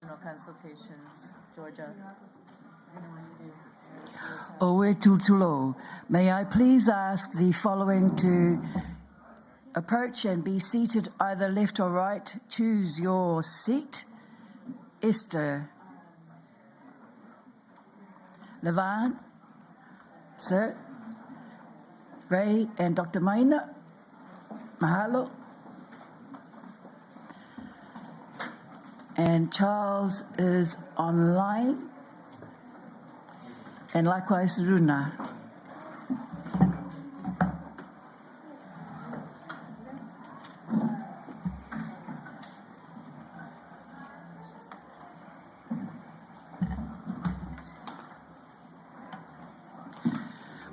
national consultations, Georgia. Oe Tutulo, may I please ask the following to approach and be seated either left or right. Choose your seat. Esther. Levan, sir. Ray and Dr. Maina. Mahalo. And Charles is online. And likewise, Runa.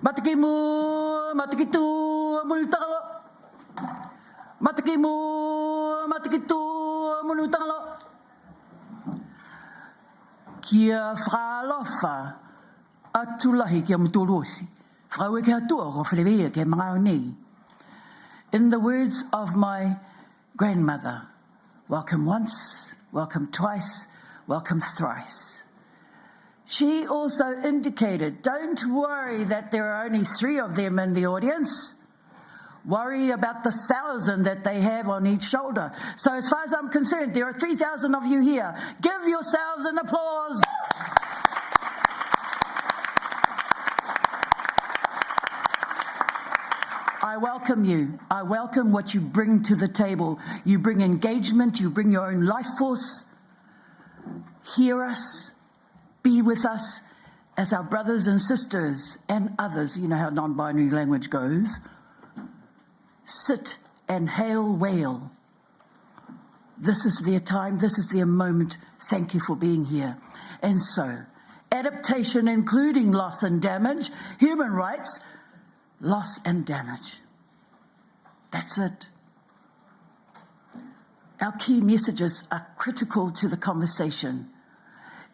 Matakimu, matakitu, mulutalo. Matakimu, matakitu, mulutalo. Kia fralofa. Atulahi kia mutorosi. Fraue kia tua ko whelewea kia mga nei. In the words of my grandmother, welcome once, welcome twice, welcome thrice. She also indicated, don't worry that there are only 3 of them in the audience. Worry about the 1,000 that they have on each shoulder. So as far as I'm concerned, there are 3,000 of you here. Give yourselves an applause. I welcome you. I welcome what you bring to the table. You bring engagement. You bring your own life force. Hear us. Be with us as our brothers and sisters and others. You know how non-binary language goes. Sit and hail whale. This is their time. This is their moment. Thank you for being here. And so, adaptation, including loss and damage, human rights, loss and damage. That's it. Our key messages are critical to the conversation.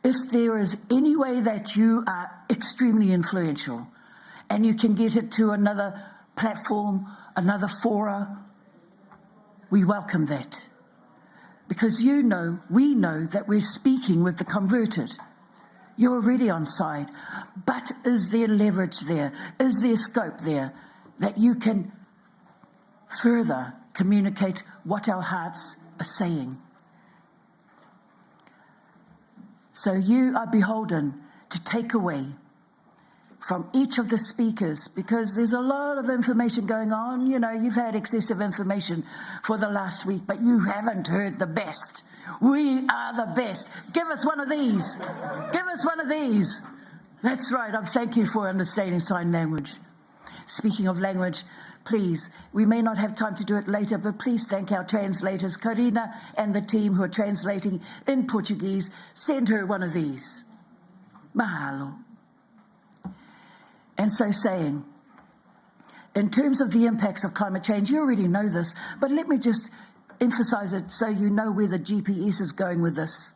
If there is any way that you are extremely influential and you can get it to another platform, another fora, we welcome that. Because you know, we know that we're speaking with the converted. You're already on side. But is there leverage there? Is there scope there that you can further communicate what our hearts are saying? So you are beholden to take away from each of the speakers, because there's a lot of information going on. You know, you've had excessive information for the last week, but you haven't heard the best. We are the best. Give us one of these. Give us one of these. That's right. Thank you for understanding sign language. Speaking of language, please, we may not have time to do it later, but please thank our translators, Karina and the team who are translating in Portuguese. Send her one of these. Mahalo. And so saying, in terms of the impacts of climate change, you already know this, but let me just emphasize it so you know where the GPS is going with this.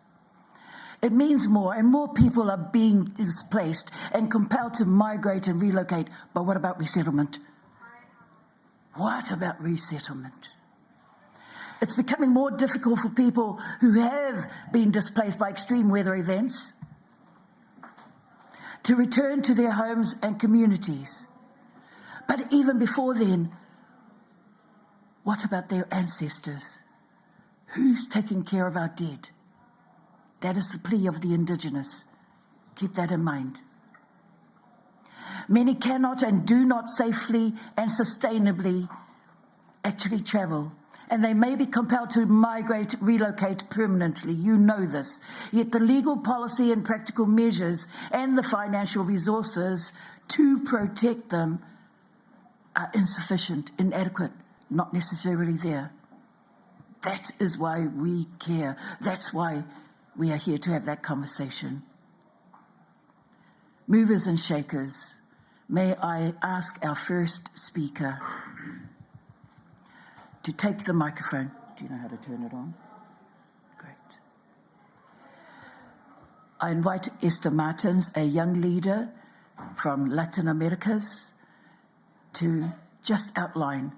It means more and more people are being displaced and compelled to migrate and relocate. But what about resettlement? What about resettlement? It's becoming more difficult for people who have been displaced by extreme weather events to return to their homes and communities. But even before then, what about their ancestors? Who's taking care of our dead? That is the plea of the Indigenous. Keep that in mind. Many cannot and do not safely and sustainably actually travel, and they may be compelled to migrate, relocate permanently. You know this. Yet the legal policy and practical measures and the financial resources to protect them are insufficient, inadequate, not necessarily there. That is why we care. That's why we are here to have that conversation. Movers and shakers, may I ask our first speaker to take the microphone. Do you know how to turn it on? Great. I invite Esther Martins, a young leader from Latin Americas, to just outline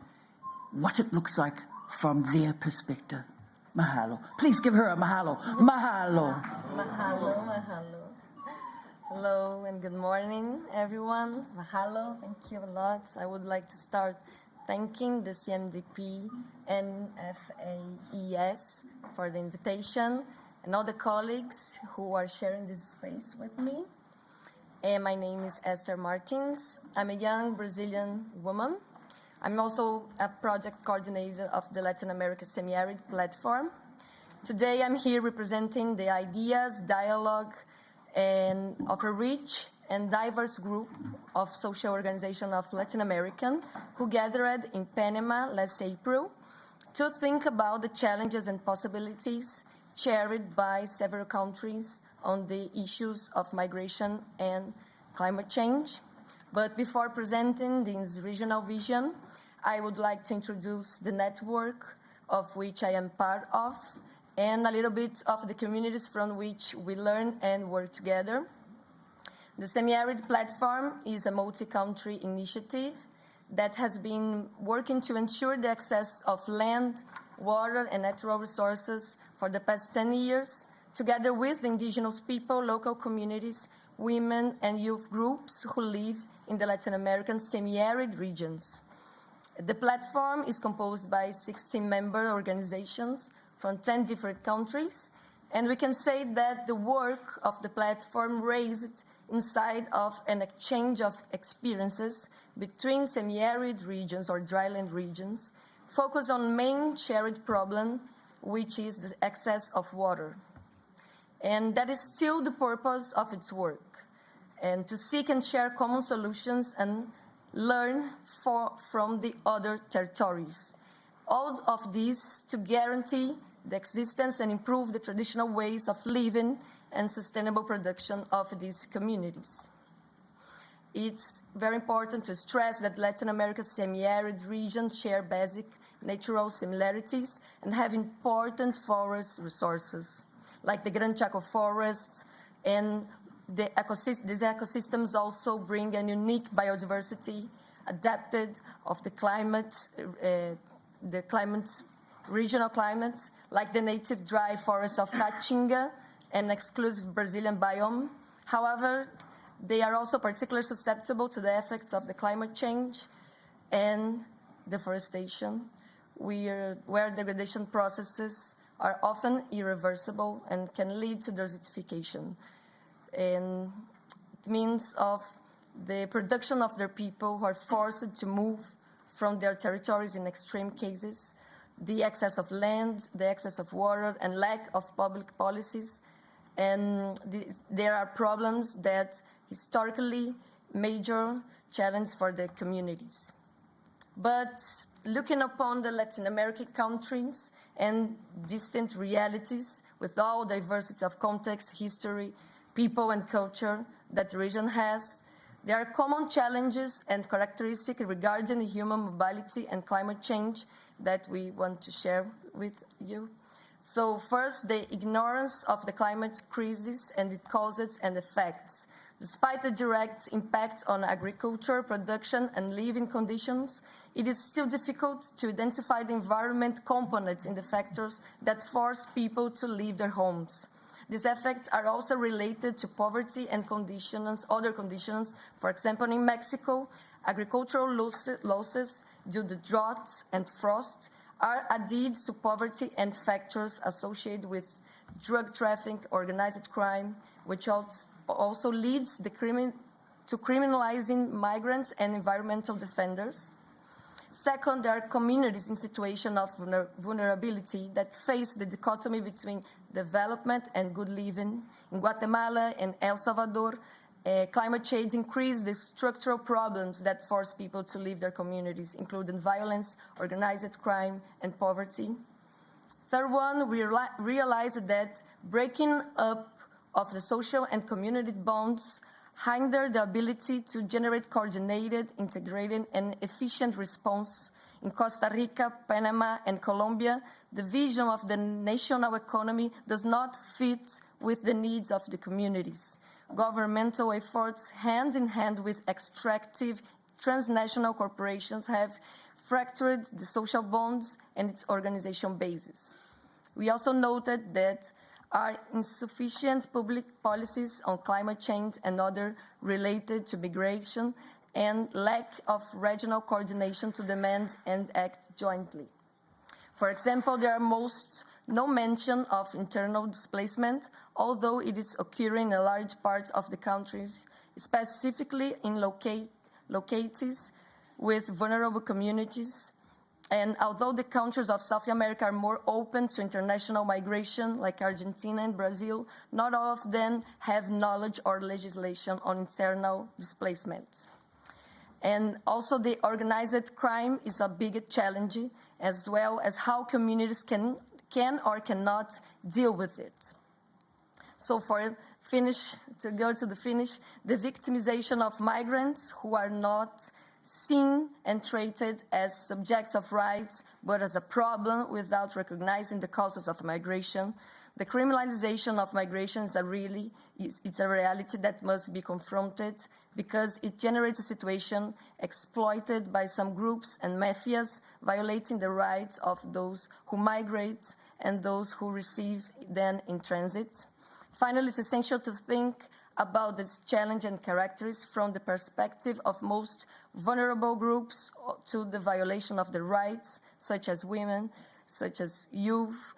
what it looks like from their perspective. Mahalo. Please give her a mahalo. Mahalo. Mahalo, mahalo. Hello and good morning, everyone. Mahalo, thank you a lot. I would like to start thanking the CMDP and FAES for the invitation and all the colleagues who are sharing this space with me. My name is Esther Martins. I'm a young Brazilian woman. I'm also a project coordinator of the Latin America Semi-Arid Platform. Today I'm here representing the ideas, dialogue, and of a rich and diverse group of social organizations of Latin American who gathered in Panama last April to think about the challenges and possibilities shared by several countries on the issues of migration and climate change. But before presenting this regional vision, I would like to introduce the network of which I am part of and a little bit of the communities from which we learn and work together. The Semi-Arid Platform is a multi-country initiative that has been working to ensure the access of land, water, and natural resources for the past 10 years, together with the indigenous people, local communities, women, and youth groups who live in the Latin American semi-arid regions. The platform is composed by 16 member organizations from 10 different countries, and we can say that the work of the platform raised inside of an exchange of experiences between semi-arid regions or dryland regions, focus on main shared problem, which is the access of water. And that is still the purpose of its work, and to seek and share common solutions and learn from the other territories. All of this to guarantee the existence and improve the traditional ways of living and sustainable production of these communities. It's very important to stress that Latin America's semi-arid regions share basic natural similarities and have important forest resources, like the Gran Chaco forest, and these ecosystems also bring a unique biodiversity adapted of the climate, regional climates, like the native dry forests of Caatinga and exclusive Brazilian biome. However, they are also particularly susceptible to the effects of the climate change and deforestation, where degradation processes are often irreversible and can lead to desertification. And it means of the production of their people who are forced to move from their territories in extreme cases, the excess of land, the excess of water, and lack of public policies. And there are problems that historically major challenge for the communities. But looking upon the Latin American countries and distant realities with all diversity of context, history, people, and culture that the region has, there are common challenges and characteristics regarding human mobility and climate change that we want to share with you. So first, the ignorance of the climate crisis and its causes and effects. Despite the direct impact on agriculture, production, and living conditions, it is still difficult to identify the environment components in the factors that force people to leave their homes. These effects are also related to poverty and other conditions. For example, in Mexico, agricultural losses due to drought and frost are added to poverty and factors associated with drug trafficking, organized crime, which also leads to criminalizing migrants and environmental defenders. Second, there are communities in situation of vulnerability that face the dichotomy between development and good living. In Guatemala and El Salvador, climate change increased the structural problems that force people to leave their communities, including violence, organized crime, and poverty. Third one, we realized that breaking up of the social and community bonds hinder the ability to generate coordinated, integrated, and efficient response. In Costa Rica, Panama, and Colombia, the vision of the national economy does not fit with the needs of the communities. Governmental efforts, hand in hand with extractive transnational corporations, have fractured the social bonds and its organization basis. We also noted that are insufficient public policies on climate change and other related to migration, and lack of regional coordination to demand and act jointly. For example, there are no mention of internal displacement, although it is occurring in large parts of the countries, specifically in localities with vulnerable communities. And although the countries of South America are more open to international migration, like Argentina and Brazil, not all of them have knowledge or legislation on internal displacement. And also the organized crime is a big challenge, as well as how communities can or cannot deal with it. So to go to the finish, the victimization of migrants who are not seen and treated as subjects of rights, but as a problem without recognizing the causes of migration. The criminalization of migration is a reality that must be confronted, because it generates a situation exploited by some groups and mafias, violating the rights of those who migrate and those who receive them in transit. Finally, it's essential to think about this challenge and characteristics from the perspective of most vulnerable groups to the violation of their rights, such as women, such as youth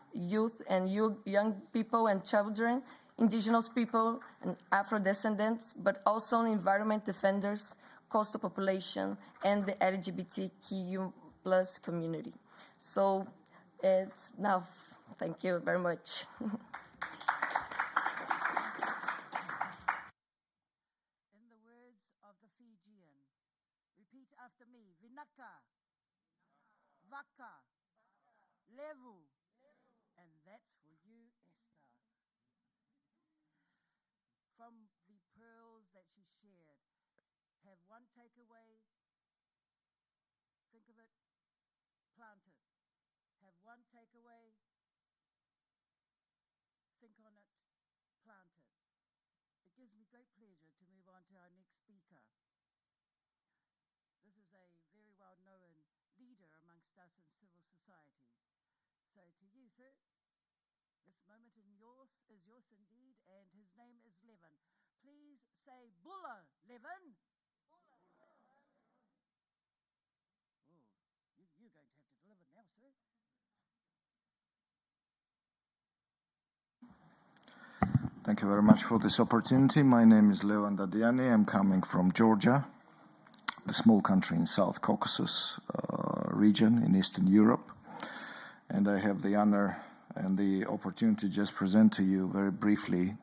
and young people and children, indigenous people and Afro-descendants, but also environment defenders, coastal population, and the LGBTQ+ community. So it's now, thank you very much. In the words of the Fijian, repeat after me, Vinaka, Vaka, Levu, and that's for you, Esther. From the pearls that she shared, have one takeaway, think of it, plant it. Have one takeaway, think on it, plant it. It gives me great pleasure to move on to our next speaker. This is a very well-known leader amongst us in civil society. So to you, sir, this moment is yours indeed, and his name is Levin. Please say Bulla, Levin. Oh, you're going to have to deliver now, sir. Thank you very much for this opportunity. My name is Leo Andadiani. I'm coming from Georgia, the small country in South Caucasus region in Eastern Europe. And I have the honor and the opportunity to just present to you very briefly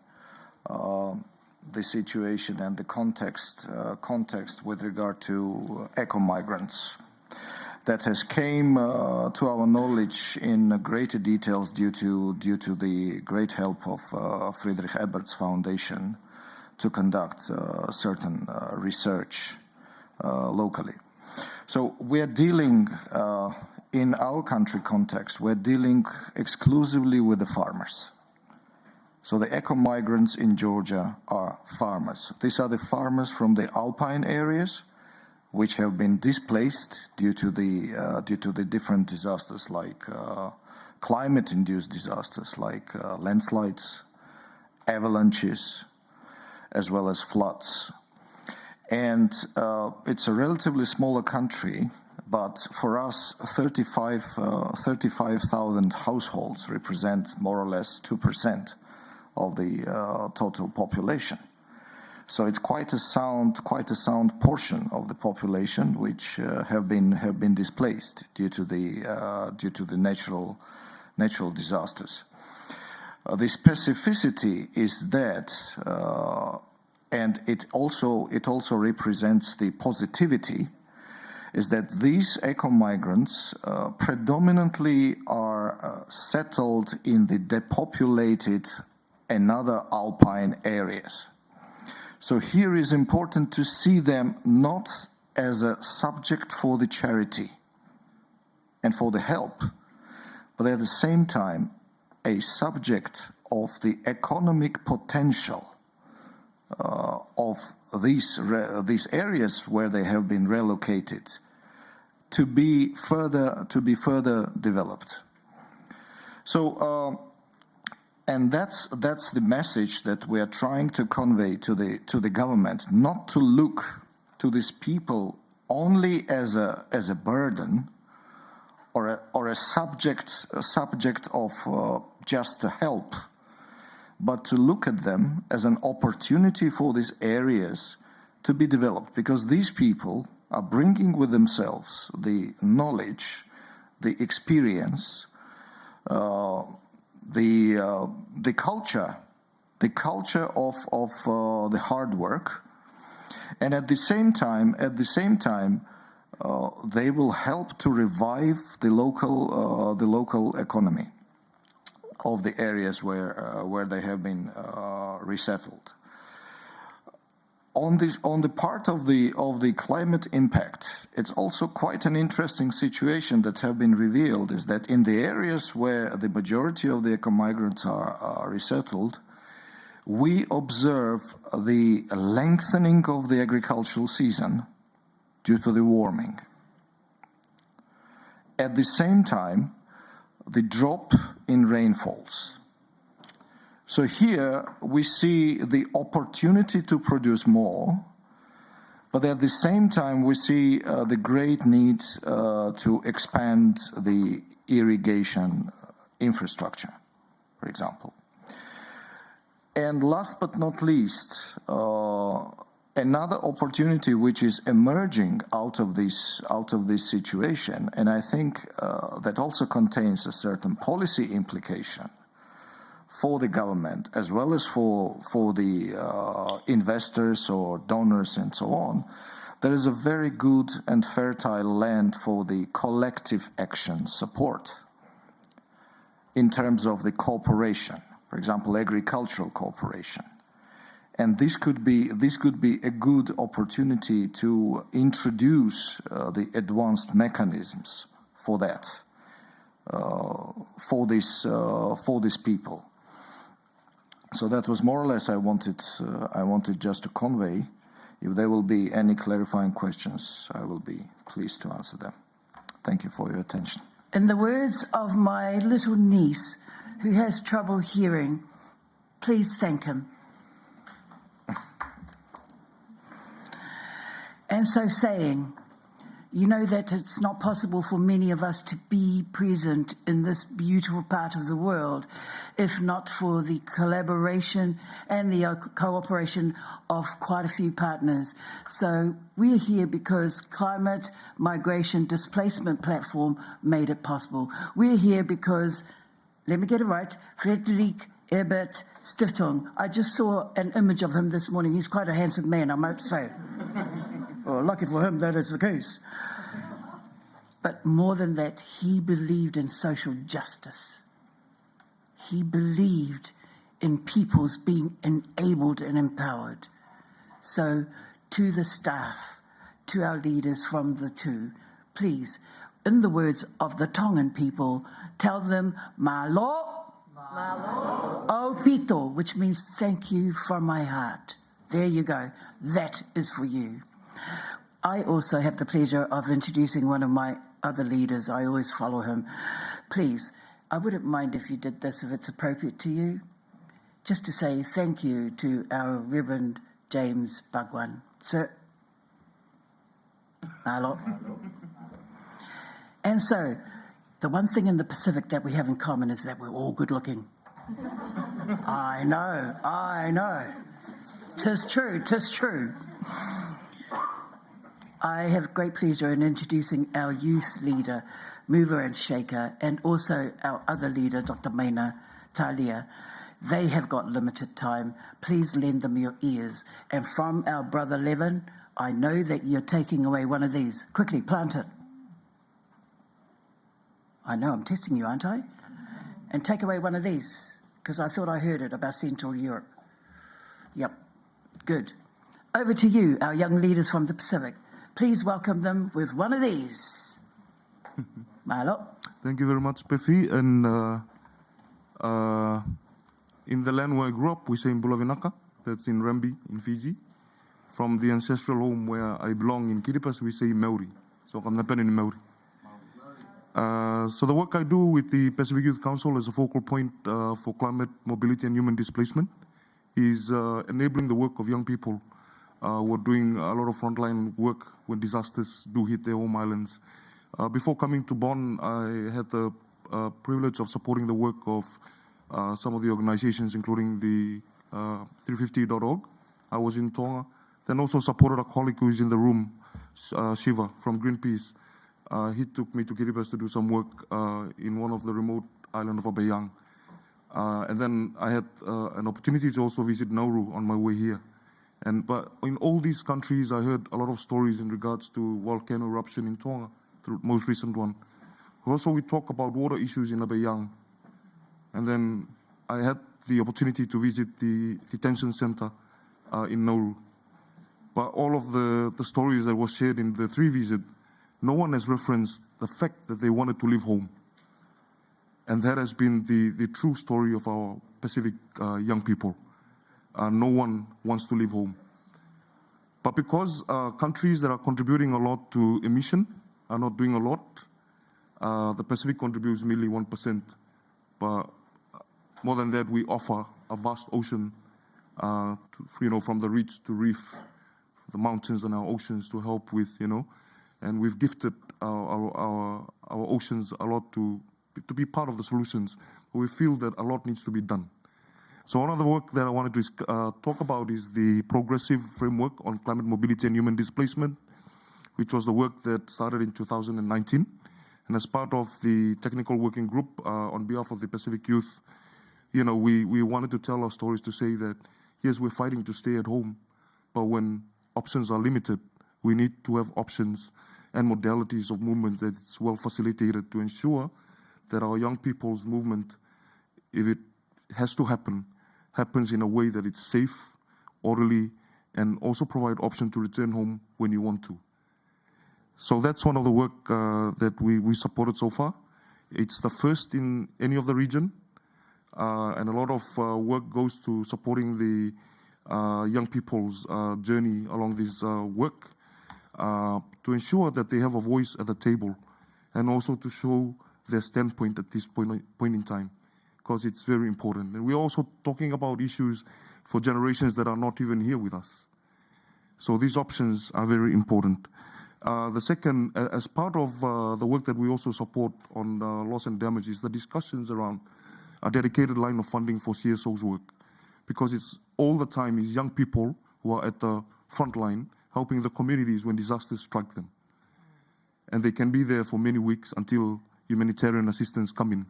the situation and the context with regard to eco-migrants. That has came to our knowledge in greater details due to the great help of Friedrich Ebert's Foundation to conduct certain research locally. So we're dealing, in our country context, we're dealing exclusively with the farmers. So the eco-migrants in Georgia are farmers. These are the farmers from the alpine areas, which have been displaced due to the different disasters, like climate-induced disasters like landslides, avalanches, as well as floods. And it's a relatively smaller country, but for us, 35,000 households represent more or less 2% of the total population. So it's quite a sound portion of the population which have been displaced due to the natural disasters. The specificity is that, and it also represents the positivity, is that these eco-migrants predominantly are settled in the depopulated and other alpine areas. So here is important to see them not as a subject for the charity and for the help, but at the same time a subject of the economic potential of these areas where they have been relocated to be further developed. So, and that's the message that we are trying to convey to the government, not to look to these people only as a burden or a subject of just to help, but to look at them as an opportunity for these areas to be developed, because these people are bringing with themselves the knowledge, the experience, the culture of the hard work, and at the same time, they will help to revive the local economy of the areas where they have been resettled. On the part of the climate impact, it's also quite an interesting situation that have been revealed, is that in the areas where the majority of the eco-migrants are resettled, we observe the lengthening of the agricultural season due to the warming. At the same time, the drop in rainfalls. So here we see the opportunity to produce more, but at the same time we see the great need to expand the irrigation infrastructure, for example. And last but not least, another opportunity which is emerging out of this situation, and I think that also contains a certain policy implication for the government as well as for the investors or donors and so on. There is a very good and fertile land for the collective action support in terms of the cooperation, for example, agricultural cooperation. And this could be a good opportunity to introduce the advanced mechanisms for that, for these people. So that was more or less I wanted just to convey. If there will be any clarifying questions, I will be pleased to answer them. Thank you for your attention. In the words of my little niece, who has trouble hearing, please thank him. And so saying, you know that it's not possible for many of us to be present in this beautiful part of the world if not for the collaboration and the cooperation of quite a few partners. So we're here because Climate, Migration, Displacement Platform made it possible. We're here because, let me get it right, Friedrich Ebert Stiftung. I just saw an image of him this morning. He's quite a handsome man, I might say. Well, lucky for him that is the case. But more than that, he believed in social justice. He believed in people's being enabled and empowered. So to the staff, to our leaders from the two, please, in the words of the Tongan people, tell them, Malo, Malo, o pito, which means thank you from my heart. There you go. That is for you. I also have the pleasure of introducing one of my other leaders. I always follow him. Please, I wouldn't mind if you did this, if it's appropriate to you, just to say thank you to our Reverend James Bhagwan. Sir. Hello. And so, the one thing in the Pacific that we have in common is that we're all good looking. I know. 'Tis true. I have great pleasure in introducing our youth leader, mover and shaker, and also our other leader, Dr. Maina Talia. They have got limited time. Please lend them your ears. And from our brother Levin, I know that you're taking away one of these. Quickly, plant it. I know, I'm testing you, aren't I? And take away one of these, because I thought I heard it about Central Europe. Yep, good. Over to you, our young leaders from the Pacific. Please welcome them with one of these. Malo. Thank you very much, Pefi. And in the land where I grew up, we say in Bulavinaka, that's in Rembi, in Fiji. From the ancestral home where I belong in Kiribati, we say Maori. So I'm not in Maori. So the work I do with the Pacific Youth Council as a focal point for climate mobility and human displacement is enabling the work of young people who are doing a lot of frontline work when disasters do hit their home islands. Before coming to Bonn, I had the privilege of supporting the work of some of the organizations, including the 350.org. I was in Tonga. Then also supported a colleague who is in the room, Shiva from Greenpeace. He took me to Kiribati to do some work in one of the remote islands of Abayang. And then I had an opportunity to also visit Nauru on my way here. But in all these countries, I heard a lot of stories in regards to volcano eruption in Tonga, the most recent one. Also, we talk about water issues in Abayang. And then I had the opportunity to visit the detention center in Nauru. But all of the stories that were shared in the 3 visit, no one has referenced the fact that they wanted to leave home. And that has been the true story of our Pacific young people. No one wants to leave home. But because countries that are contributing a lot to emission are not doing a lot, the Pacific contributes merely 1%. But more than that, we offer a vast ocean, from the reach to reef, the mountains and our oceans to help with, and we've gifted our oceans a lot to be part of the solutions. We feel that a lot needs to be done. So one of the work that I wanted to talk about is the progressive framework on climate mobility and human displacement, which was the work that started in 2019. And as part of the technical working group on behalf of the Pacific Youth, we wanted to tell our stories to say that, yes, we're fighting to stay at home, but when options are limited, we need to have options and modalities of movement that's well facilitated to ensure that our young people's movement, if it has to happen, happens in a way that it's safe, orderly, and also provide option to return home when you want to. So that's one of the work that we supported so far. It's the first in any of the region, and a lot of work goes to supporting the young people's journey along this work to ensure that they have a voice at the table and also to show their standpoint at this point in time, because it's very important. And we're also talking about issues for generations that are not even here with us. So these options are very important. The second, as part of the work that we also support on loss and damage, is the discussions around a dedicated line of funding for CSO's work, because it's all the time is young people who are at the front line helping the communities when disasters strike them. And they can be there for many weeks until humanitarian assistance come in.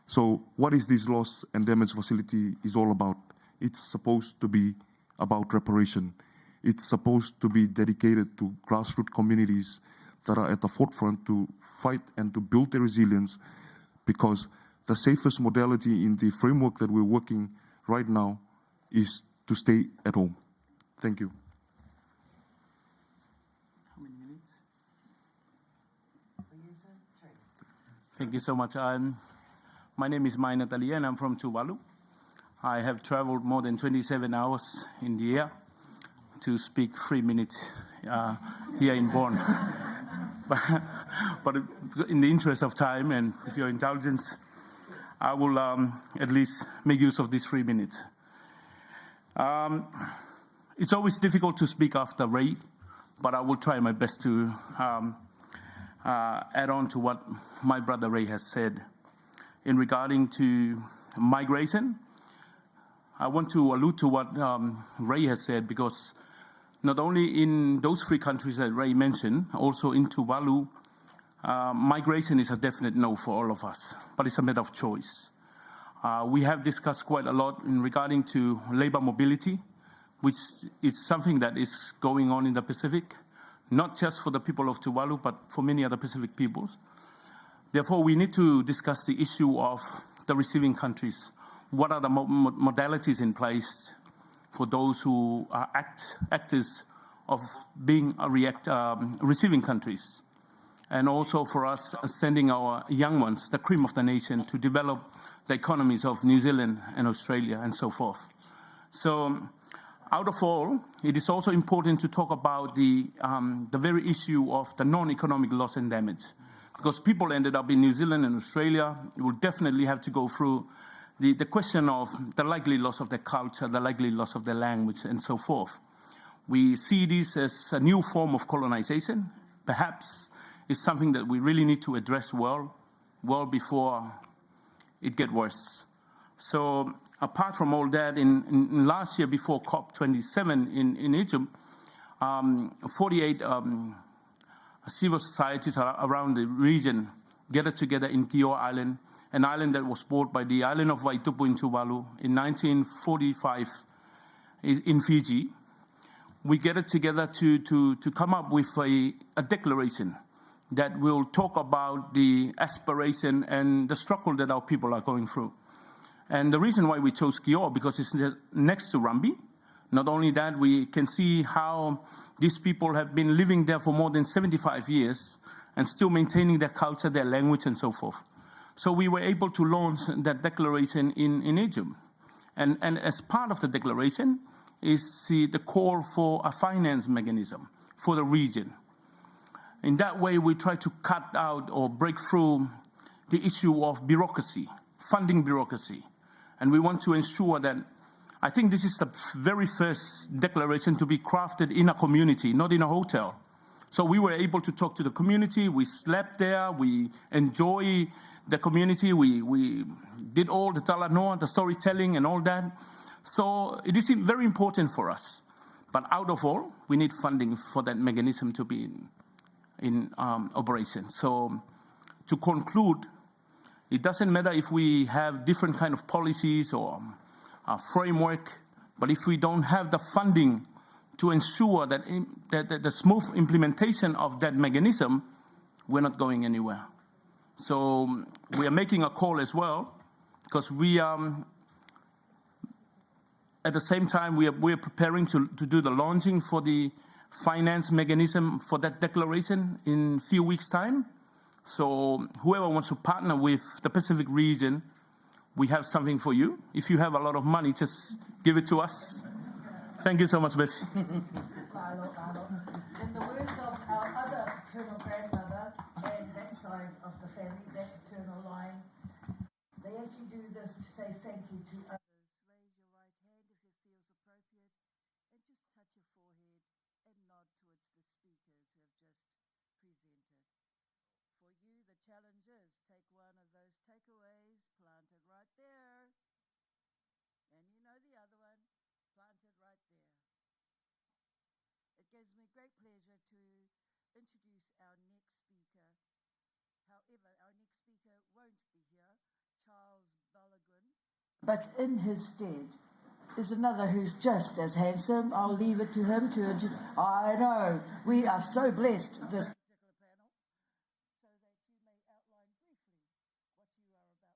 So what is this loss and damage facility is all about? It's supposed to be about reparation. It's supposed to be dedicated to grassroots communities that are at the forefront to fight and to build their resilience, because the safest modality in the framework that we're working right now is to stay at home. Thank you. How many minutes? Thank you so much. My name is Mai Natalia and I'm from Tuvalu. I have traveled more than 27 hours in the air to speak 3 minutes here in Bonn. but in the interest of time and with your indulgence, I will at least make use of these 3 minutes. It's always difficult to speak after Ray, but I will try my best to add on to what my brother Ray has said. In regarding to migration, I want to allude to what Ray has said, because not only in those 3 countries that Ray mentioned, also in Tuvalu, migration is a definite no for all of us, but it's a matter of choice. We have discussed quite a lot in regarding to labor mobility, which is something that is going on in the Pacific, not just for the people of Tuvalu, but for many other Pacific peoples. Therefore, we need to discuss the issue of the receiving countries. What are the modalities in place for those who are actors of being receiving countries? And also for us sending our young ones, the cream of the nation, to develop the economies of New Zealand and Australia and so forth. So out of all, it is also important to talk about the very issue of the non-economic loss and damage, because people ended up in New Zealand and Australia. You will definitely have to go through the question of the likely loss of their culture, the likely loss of their language, and so forth. We see this as a new form of colonization. Perhaps it's something that we really need to address well before it gets worse. So apart from all that, in last year before COP27 in Egypt, 48 civil societies around the region gathered together in Kio Island, an island that was bought by the island of Vaitupu in Tuvalu in 1945 in Fiji. We gathered together to come up with a declaration that will talk about the aspiration and the struggle that our people are going through. And the reason why we chose Kio, because it's next to Rambi. Not only that, we can see how these people have been living there for more than 75 years and still maintaining their culture, their language, and so forth. So we were able to launch that declaration in Egypt. And as part of the declaration is the call for a finance mechanism for the region. In that way, we try to cut out or break through the issue of bureaucracy, funding bureaucracy. And we want to ensure that, I think this is the very first declaration to be crafted in a community, not in a hotel. So we were able to talk to the community, we slept there, we enjoy the community, we did all the talanoa, the storytelling and all that. So it is very important for us. But out of all, we need funding for that mechanism to be in operation. So to conclude, it doesn't matter if we have different kind of policies or a framework, but if we don't have the funding to ensure that the smooth implementation of that mechanism, we're not going anywhere. So we are making a call as well, because we at the same time we are preparing to do the launching for the finance mechanism for that declaration in a few weeks' time. So whoever wants to partner with the Pacific region, we have something for you. If you have a lot of money, just give it to us. Thank you so much, Beth. In the words of our other paternal grandmother and that side of the family, that paternal line, they actually do this to say thank you to others. Raise your right hand if it feels appropriate and just touch your forehead and nod towards the speakers who have just presented. For you, the challenge is take one of those takeaways, plant it right there. And you know the other one, plant it right there. It gives me great pleasure to introduce our next speaker. However, our next speaker won't be here, Charles Balogun. But in his stead is another who's just as handsome. I'll leave it to him to introduce. I know, we are so blessed this particular panel, so that you may outline briefly what you are about, sir,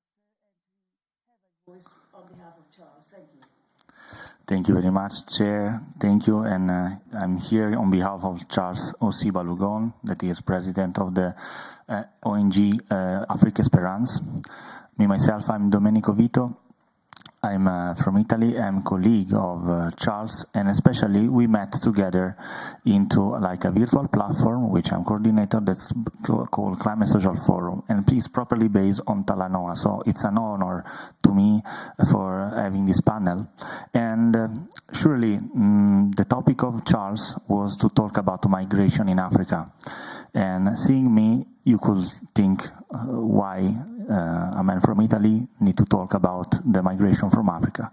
and to have a voice on behalf of Charles. Thank you. Thank you very much, Chair. Thank you. And I'm here on behalf of Charles O.C. Balogun, that is President of the ONG AFRIQUE ESPERANCE. Me, myself, I'm Domenico Vito. I'm from Italy. I'm colleague of Charles, and especially we met together into like a virtual platform, which I'm coordinator, that's called Climate Social Forum, and it's properly based on Talanoa. So it's an honor to me for having this panel. And surely the topic of Charles was to talk about migration in Africa. And seeing me, you could think why a man from Italy need to talk about the migration from Africa.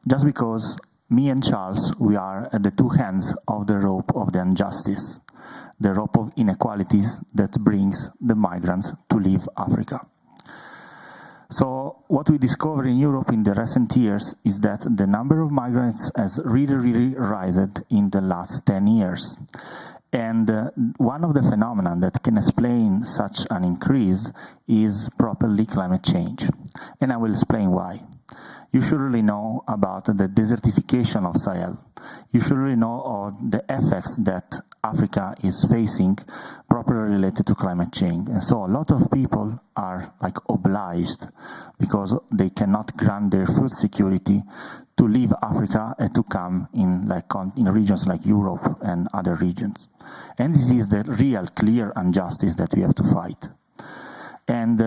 Just because me and Charles, we are at the two ends of the rope of the injustice, the rope of inequalities that brings the migrants to leave Africa. So what we discovered in Europe in the recent years is that the number of migrants has really risen in the last 10 years. And one of the phenomena that can explain such an increase is properly climate change. And I will explain why. You should really know about the desertification of Sahel. You should really know of the effects that Africa is facing properly related to climate change. And so a lot of people are like obliged, because they cannot grant their food security, to leave Africa and to come in regions like Europe and other regions. And this is the real clear injustice that we have to fight. And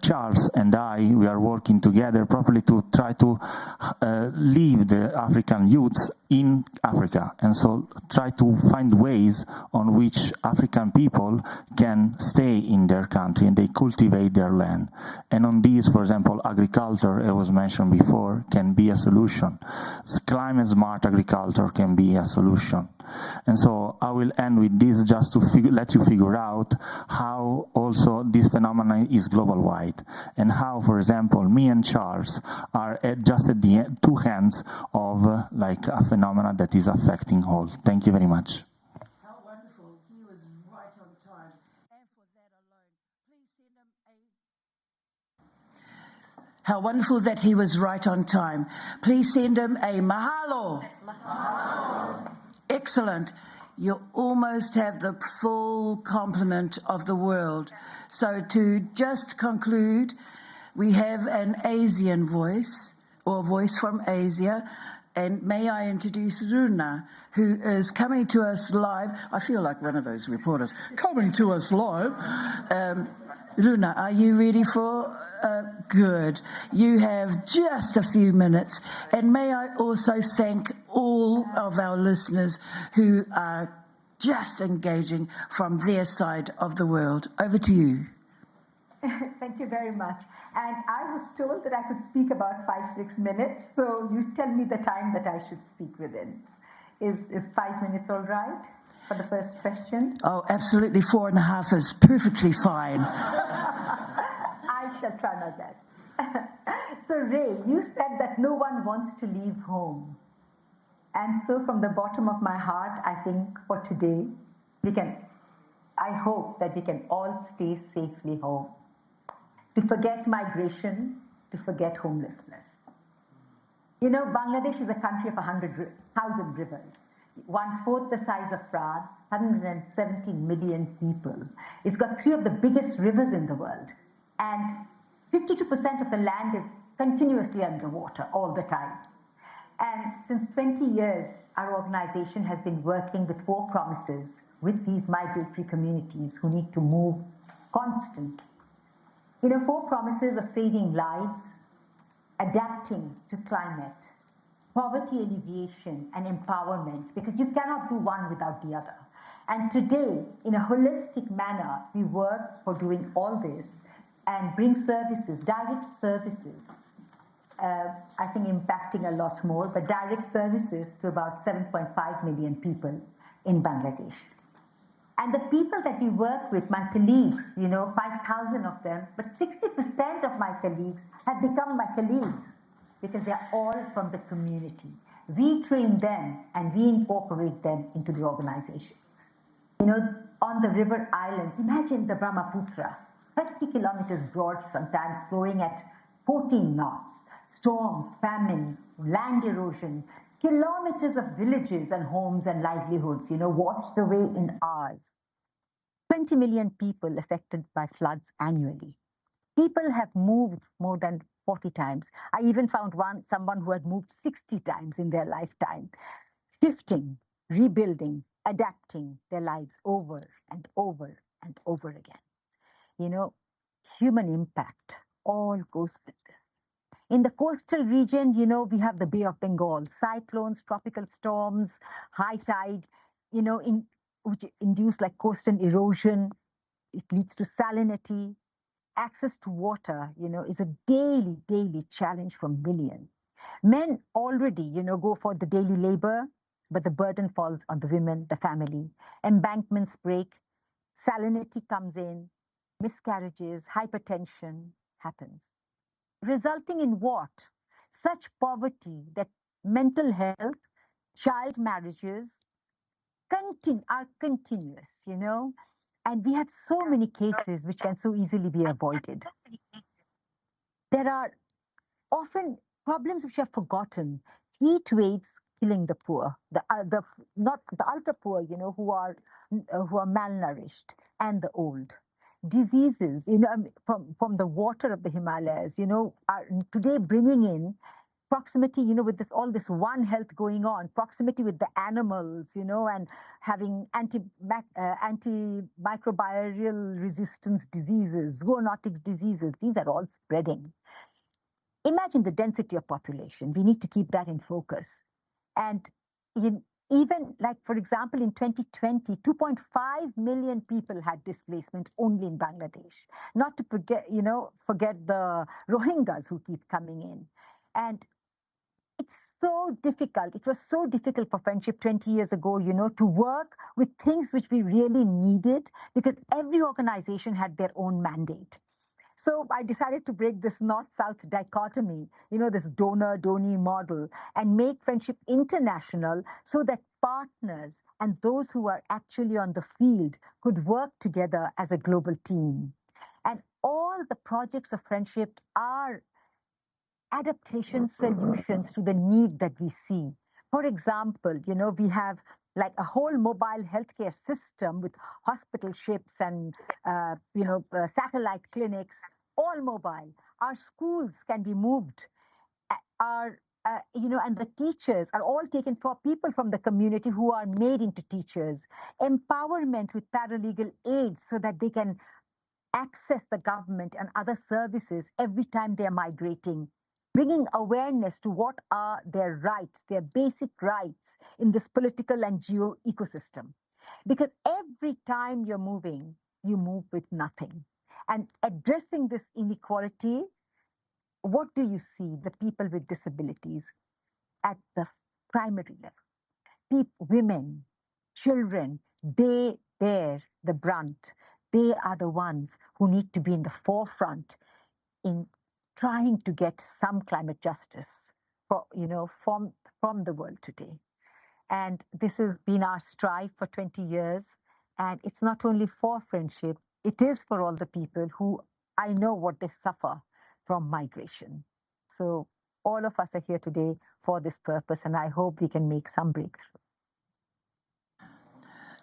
Charles and I, we are working together properly to try to leave the African youths in Africa, and so try to find ways on which African people can stay in their country and they cultivate their land. And on this, for example, agriculture, it was mentioned before, can be a solution. Climate smart agriculture can be a solution. And so I will end with this just to let you figure out how also this phenomenon is global wide, and how, for example, me and Charles are just at the two hands of like a phenomenon that is affecting all. Thank you very much. How wonderful. He was right on time. And for that alone, please send him a... How wonderful that he was right on time. Please send him a mahalo. Mahalo. Excellent. You almost have the full complement of the world. So to just conclude, we have an Asian voice, or voice from Asia, and may I introduce Runa, who is coming to us live. I feel like one of those reporters, coming to us live. Runa, are you ready for... good. You have just a few minutes. And may I also thank all of our listeners who are just engaging from their side of the world. Over to you. Thank you very much. And I was told that I could speak about 5-6 minutes, so you tell me the time that I should speak within. Is 5 minutes all right for the first question? Oh, absolutely. 4.5 is perfectly fine. I shall try my best. So Ray, you said that no one wants to leave home. And so from the bottom of my heart, I think for today, I hope that we can all stay safely home. To forget migration, to forget homelessness. You know, Bangladesh is a country of 100,000 rivers. 1/4 the size of France, 170 million people. It's got 3 of the biggest rivers in the world. And 52% of the land is continuously underwater all the time. And since 20 years, our organization has been working with 4 promises with these migratory communities who need to move constantly. You know, 4 promises of saving lives, adapting to climate, poverty alleviation, and empowerment, because you cannot do one without the other. And today, in a holistic manner, we work for doing all this and bring services, direct services, I think impacting a lot more, but direct services to about 7.5 million people in Bangladesh. And the people that we work with, my colleagues, you know, 5,000 of them, but 60% of my colleagues have become my colleagues because they're all from the community. We train them and we incorporate them into the organizations. You know, on the river islands, imagine the Brahmaputra, 30 kilometers broad sometimes, flowing at 14 knots, storms, famine, land erosion, kilometers of villages and homes and livelihoods, you know, washed away in hours. 20 million people affected by floods annually. People have moved more than 40 times. I even found someone who had moved 60 times in their lifetime, shifting, rebuilding, adapting their lives over and over and over again. You know, human impact all goes with this. In the coastal region, you know, we have the Bay of Bengal, cyclones, tropical storms, high tide, you know, which induce like coastal erosion. It leads to salinity. Access to water, you know, is a daily challenge for millions. Men already, you know, go for the daily labor, but the burden falls on the women, the family. Embankments break, salinity comes in, miscarriages, hypertension happens. Resulting in what? Such poverty that mental health, child marriages are continuous, you know, and we have so many cases which can so easily be avoided. There are often problems which are forgotten. Heat waves killing the poor, not the ultra poor, who are malnourished, and the old. Diseases, from the water of the Himalayas, are today bringing in proximity, with all this One Health going on, proximity with the animals, and having antimicrobial resistance diseases, zoonotic diseases. These are all spreading. Imagine the density of population. We need to keep that in focus. And even like, for example, in 2020, 2.5 million people had displacement only in Bangladesh. Not to forget the Rohingyas who keep coming in. And it's so difficult. It was so difficult for Friendship 20 years ago, to work with things which we really needed, because every organization had their own mandate. So I decided to break this North-South dichotomy, this donor-donee model, and make Friendship international so that partners and those who are actually on the field could work together as a global team. And all the projects of Friendship are adaptation solutions to the need that we see. For example, we have like a whole mobile healthcare system with hospital ships and, satellite clinics, all mobile. Our schools can be moved. And the teachers are all taken for people from the community who are made into teachers. Empowerment with paralegal aid so that they can access the government and other services every time they're migrating. Bringing awareness to what are their rights, their basic rights in this political and geo ecosystem. Because every time you're moving, you move with nothing. And addressing this inequality, what do you see? The people with disabilities at the primary level. Women, children, they bear the brunt. They are the ones who need to be in the forefront in trying to get some climate justice from the world today. And this has been our strive for 20 years. And it's not only for Friendship, it is for all the people who I know what they suffer from migration. So all of us are here today for this purpose, and I hope we can make some breakthrough.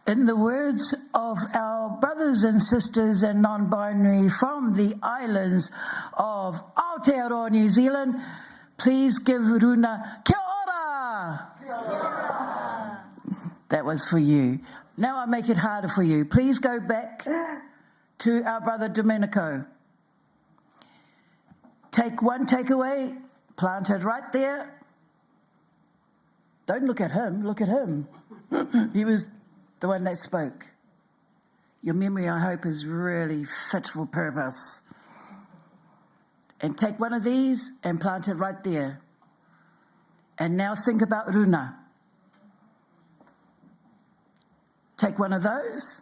In the words of our brothers and sisters and non-binary from the islands of Aotearoa, New Zealand, please give Runa kia ora. Kia ora. That was for you. Now I make it harder for you. Please go back to our brother Domenico. Take one takeaway, planted right there. Don't look at him, look at him. He was the one that spoke. Your memory, I hope, is really fit for purpose. And take one of these and plant it right there. And now think about Runa. Take one of those,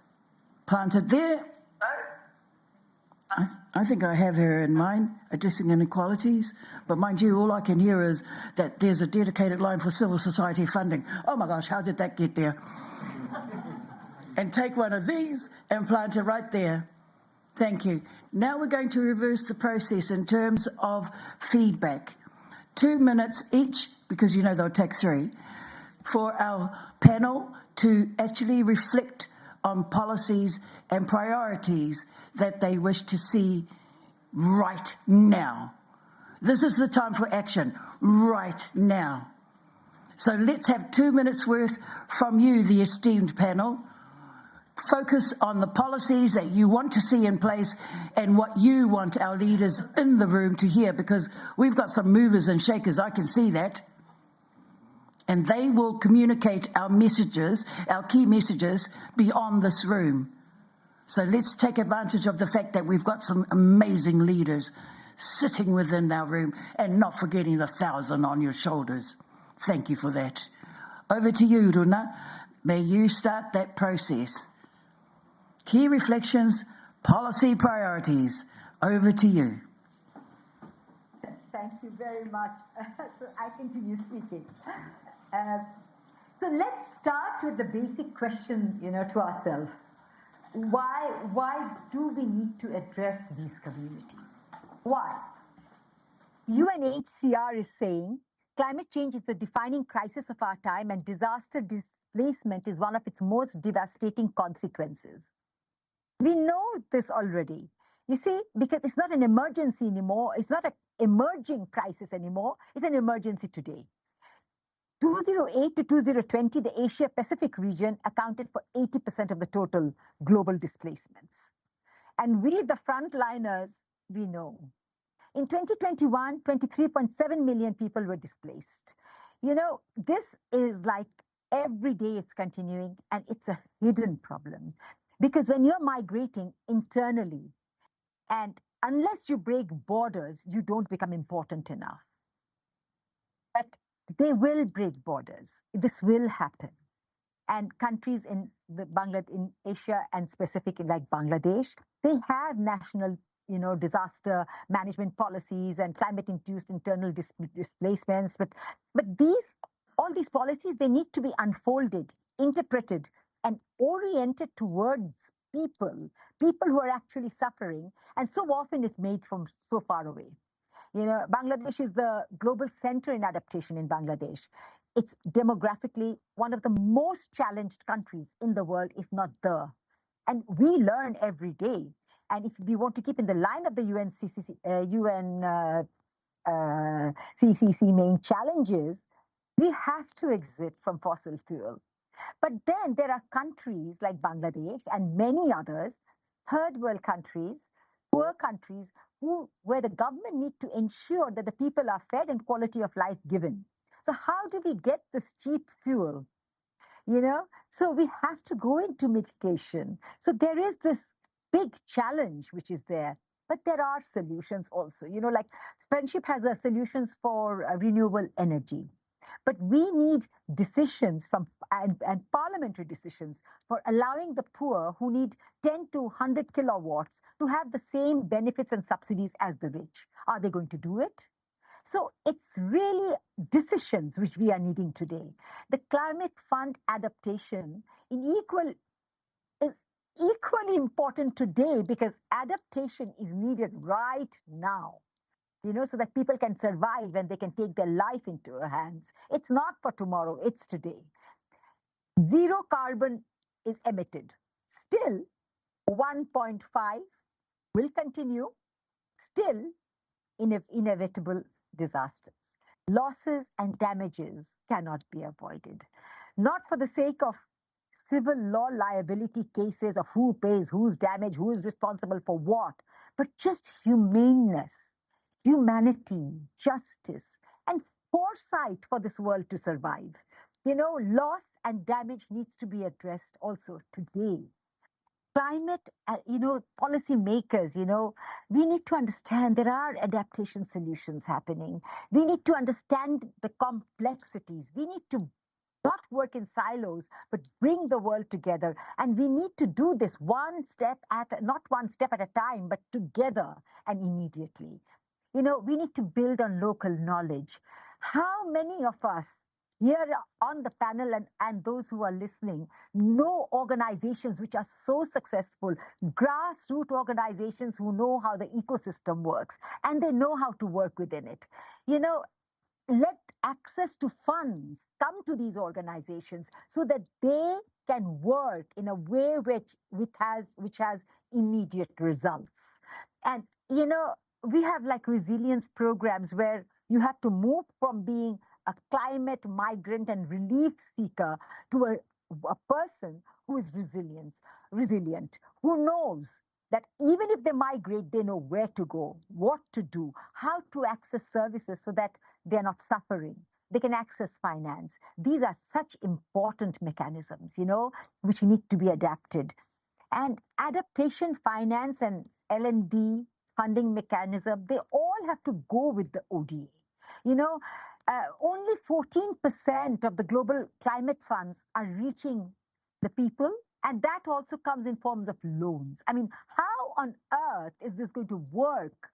plant it there. I think I have her in mind, addressing inequalities. But mind you, all I can hear is that there's a dedicated line for civil society funding. Oh my gosh, how did that get there? And take one of these and plant it right there. Thank you. Now we're going to reverse the process in terms of feedback. 2 minutes each, because they'll take 3, for our panel to actually reflect on policies and priorities that they wish to see right now. This is the time for action, right now. So let's have 2 minutes worth from you, the esteemed panel. Focus on the policies that you want to see in place and what you want our leaders in the room to hear, because we've got some movers and shakers, I can see that. And they will communicate our messages, our key messages, beyond this room. So let's take advantage of the fact that we've got some amazing leaders sitting within our room, and not forgetting the 1,000 on your shoulders. Thank you for that. Over to you, Runa. May you start that process. Key reflections, policy priorities. Over to you. Thank you very much. So I continue speaking. So let's start with the basic question, to ourselves. Why do we need to address these communities? Why? UNHCR is saying climate change is the defining crisis of our time, and disaster displacement is one of its most devastating consequences. We know this already. You see, because it's not an emergency anymore, it's not an emerging crisis anymore, it's an emergency today. 2008 to 2020, the Asia-Pacific region accounted for 80% of the total global displacements. And we, the frontliners, we know. In 2021, 23.7 million people were displaced. You know, this is like every day it's continuing, and it's a hidden problem. Because when you're migrating internally, and unless you break borders, you don't become important enough. But they will break borders. This will happen. And countries in in Asia, and specifically like Bangladesh, they have national, disaster management policies and climate-induced internal displacements. But all these policies, they need to be unfolded, interpreted, and oriented towards people who are actually suffering. And so often it's made from so far away. Bangladesh is the global center in adaptation in Bangladesh. It's demographically one of the most challenged countries in the world, if not the. And we learn every day. And if we want to keep in the line of the UNCCC main challenges, we have to exit from fossil fuel. But then there are countries like Bangladesh and many others, third world countries, poor countries, where the government need to ensure that the people are fed and quality of life given. So how do we get this cheap fuel? So we have to go into mitigation. So there is this big challenge which is there, but there are solutions also. Like Friendship has solutions for renewable energy. But we need decisions and parliamentary decisions for allowing the poor who need 10 to 100 kilowatts to have the same benefits and subsidies as the rich. Are they going to do it? So it's really decisions which we are needing today. The Climate Fund adaptation is equally important today, because adaptation is needed right now. So that people can survive and they can take their life into their hands. It's not for tomorrow, it's today. Zero carbon is emitted. Still, 1.5 will continue. Still, inevitable disasters. Losses and damages cannot be avoided. Not for the sake of civil law liability cases of who pays, who's damaged, who is responsible for what, but just humaneness. Humanity, justice, and foresight for this world to survive. Loss and damage needs to be addressed also today. Climate, policy makers, we need to understand there are adaptation solutions happening. We need to understand the complexities. We need to not work in silos, but bring the world together. And we need to do this not one step at a time, but together and immediately. We need to build on local knowledge. How many of us here on the panel and those who are listening know organizations which are so successful, grassroots organizations who know how the ecosystem works and they know how to work within it? Let access to funds come to these organizations so that they can work in a way which has immediate results. And we have like resilience programs where you have to move from being a climate migrant and relief seeker to a person who is resilient, who knows that even if they migrate, they know where to go, what to do, how to access services so that they're not suffering. They can access finance. These are such important mechanisms, which need to be adapted. And adaptation finance and L&D funding mechanism, they all have to go with the ODA. Only 14% of the global climate funds are reaching the people, and that also comes in forms of loans. I mean, how on earth is this going to work,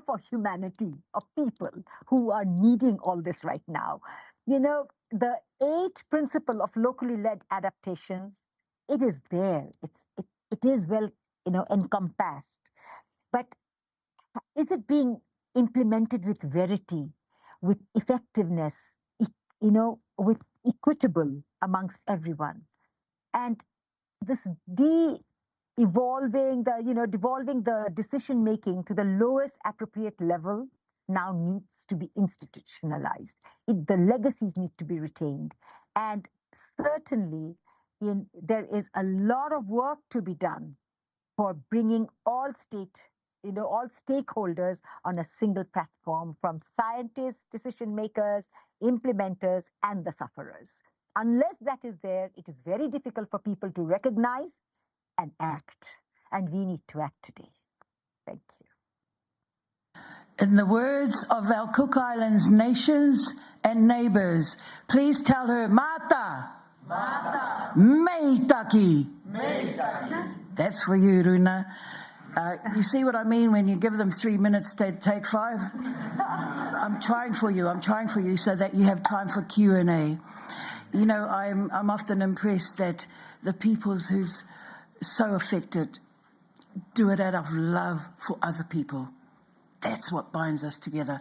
for humanity, of people who are needing all this right now? The 8 principle of locally led adaptations, it is there. It is well, encompassed. But is it being implemented with verity? with effectiveness, with equitable amongst everyone. And this devolving the decision making to the lowest appropriate level now needs to be institutionalized. The legacies need to be retained. And certainly there is a lot of work to be done for bringing all stakeholders on a single platform, from scientists, decision makers, implementers, and the sufferers. Unless that is there, it is very difficult for people to recognize and act. And we need to act today. Thank you. In the words of our Cook Islands nations and neighbors, please tell her, Mata. Mata. Meitaki. Meitaki. That's for you, Runa. You see what I mean when you give them 3 minutes to take 5? I'm trying for you so that you have time for Q&A. You know, I'm often impressed that the peoples who's so affected do it out of love for other people. That's what binds us together.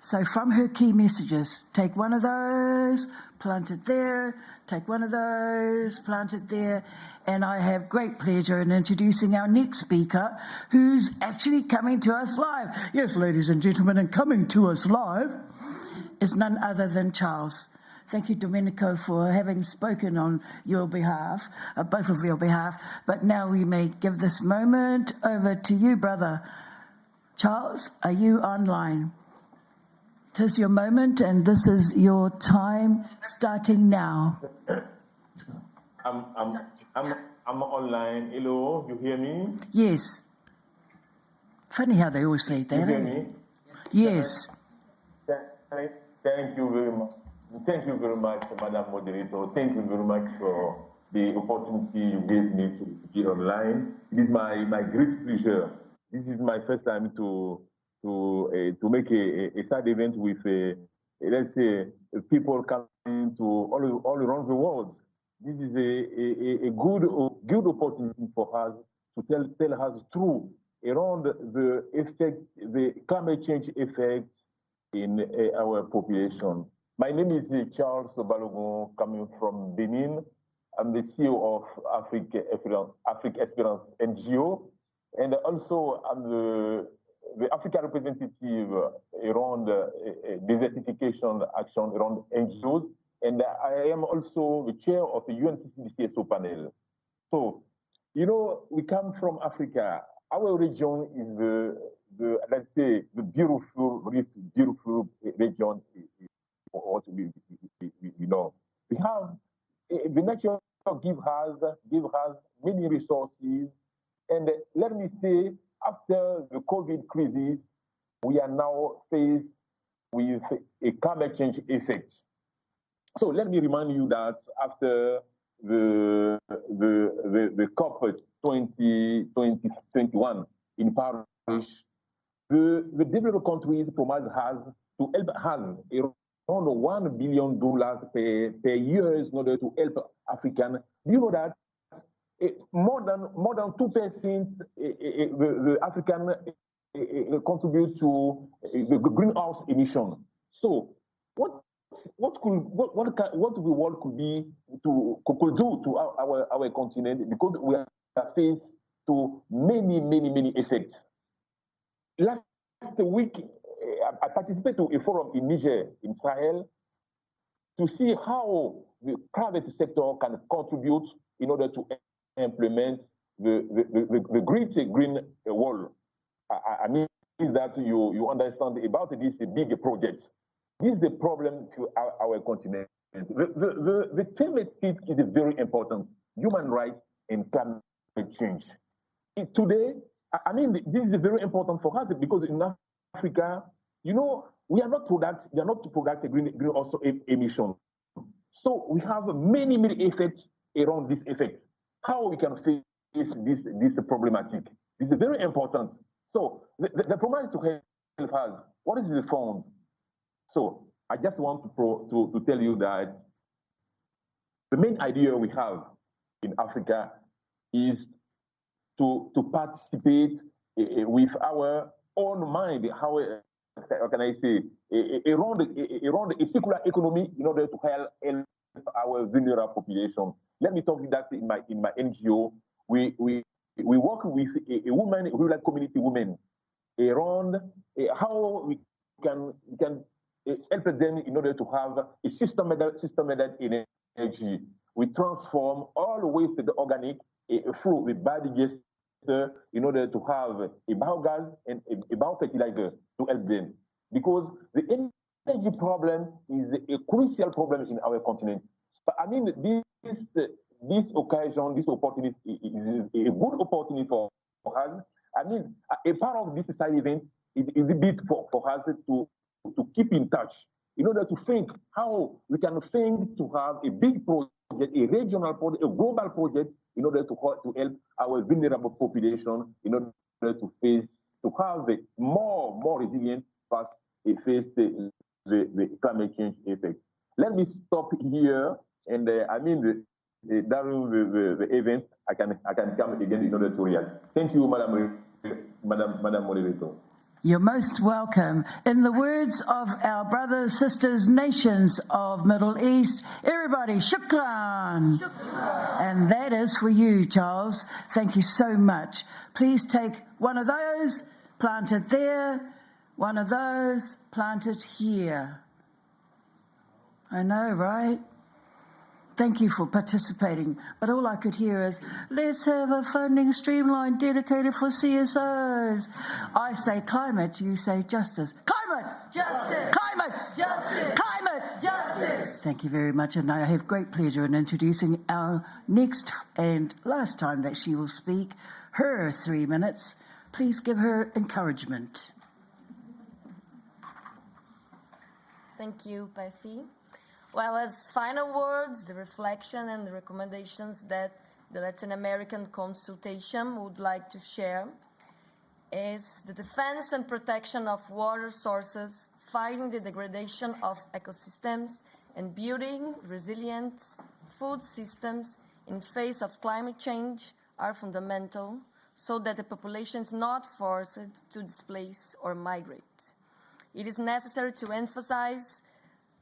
So from her key messages, take one of those, plant it there, take one of those, plant it there, and I have great pleasure in introducing our next speaker, who's actually coming to us live. Yes, ladies and gentlemen, and coming to us live is none other than Charles. Thank you, Domenico, for having spoken on your behalf, both of your behalf. But now we may give this moment over to you, brother. Charles, are you online? 'Tis your moment, and this is your time, starting now. I'm online. Hello, you hear me? Yes. Funny how they always say that. You hear me? Yes. Thank you very much. Thank you very much, Madam Moderator. Thank you very much for the opportunity you gave me to be online. It is my great pleasure. This is my first time to make a side event with let's say people coming to all around the world. This is a good opportunity for us to tell us true around the climate change effects in our population. My name is Charles Balogun, coming from Benin. I'm the CEO of AFRIQUE NGO, and also I'm the Africa representative around desertification action around NGOs, and I am also the chair of the UNCCD CSO panel. So, you know, we come from Africa. Our region is let's say, the beautiful region. What we know, we have the nature give us many resources, and let me say, after the COVID crisis, we are now faced with a climate change effect. So let me remind you that after the COP 2021 in Paris, the developed countries promised us to help us around $1 billion per year in order to help African. Do you know that more than 2% the African contribute to the greenhouse emission? So what the world could do to our continent, because we are faced to many effects. Last week, I participated to a forum in Niger, in Sahel, to see how the private sector can contribute in order to implement the great green wall. I mean that you understand about this big project. This is a problem to our continent. The thematic is very important: human rights and climate change. Today, I mean, this is very important for us because in Africa, you know, we are not to produce green also emission. So we have many effects around this effect. How we can face this problematic? This is very important. So the problem is to help us. What is the fund? So I just want to tell you that the main idea we have in Africa is to participate with our own mind, how can I say, around a circular economy in order to help our vulnerable population. Let me talk that in my NGO. We work with a woman, rural community women, around how we can help them in order to have a systematic energy. We transform all waste organic through the biodigester in order to have a biogas and a biofertilizer to help them. Because the energy problem is a crucial problem in our continent. But I mean, this occasion, this opportunity is a good opportunity for us. I mean, a part of this side event is a bit for us to keep in touch in order to think how we can think to have a big project, a regional project, a global project in order to help our vulnerable population in order to have a more resilient face the climate change effect. Let me stop here, and I mean during the event I can come again in order to react. Thank you, Madam Moderator. You're most welcome. In the words of our brothers, sisters, nations of Middle East, everybody, shukran. Shukran. And that is for you, Charles. Thank you so much. Please take one of those, plant it there, one of those, plant it here. I know, right? Thank you for participating. But all I could hear is, let's have a funding streamline dedicated for CSOs. I say climate, you say justice. Climate! Justice! Climate! Justice! Climate! Justice! Thank you very much. And I have great pleasure in introducing our next and last time that she will speak, her 3 minutes. Please give her encouragement. Thank you, Pefi. Well, as final words, the reflection and the recommendations that the Latin American consultation would like to share is the defense and protection of water sources, fighting the degradation of ecosystems, and building resilient food systems in face of climate change are fundamental so that the population is not forced to displace or migrate. It is necessary to emphasize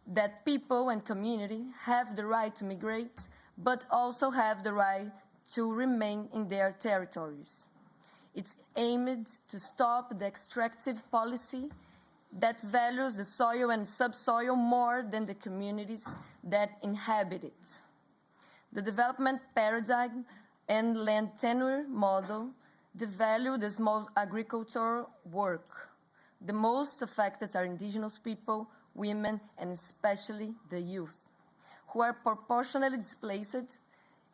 that people and community have the right to migrate, but also have the right to remain in their territories. It's aimed to stop the extractive policy that values the soil and subsoil more than the communities that inhabit it. The development paradigm and land tenure model devalue the small agricultural work. The most affected are indigenous people, women, and especially the youth, who are proportionally displaced,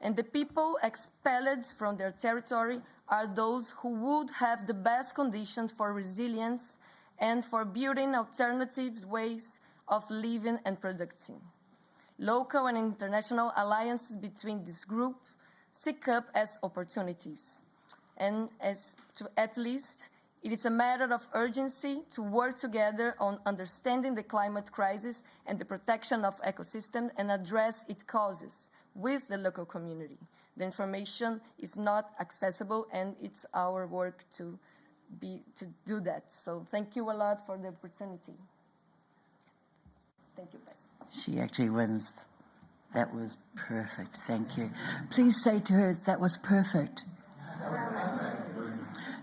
and the people expelled from their territory are those who would have the best conditions for resilience and for building alternative ways of living and producing. Local and international alliances between this group seek up as opportunities, and at least it is a matter of urgency to work together on understanding the climate crisis and the protection of ecosystems and address its causes with the local community. The information is not accessible, and it's our work to do that. So thank you a lot for the opportunity. Thank you, Bess. She actually wins. That was perfect. Thank you. Please say to her, that was perfect.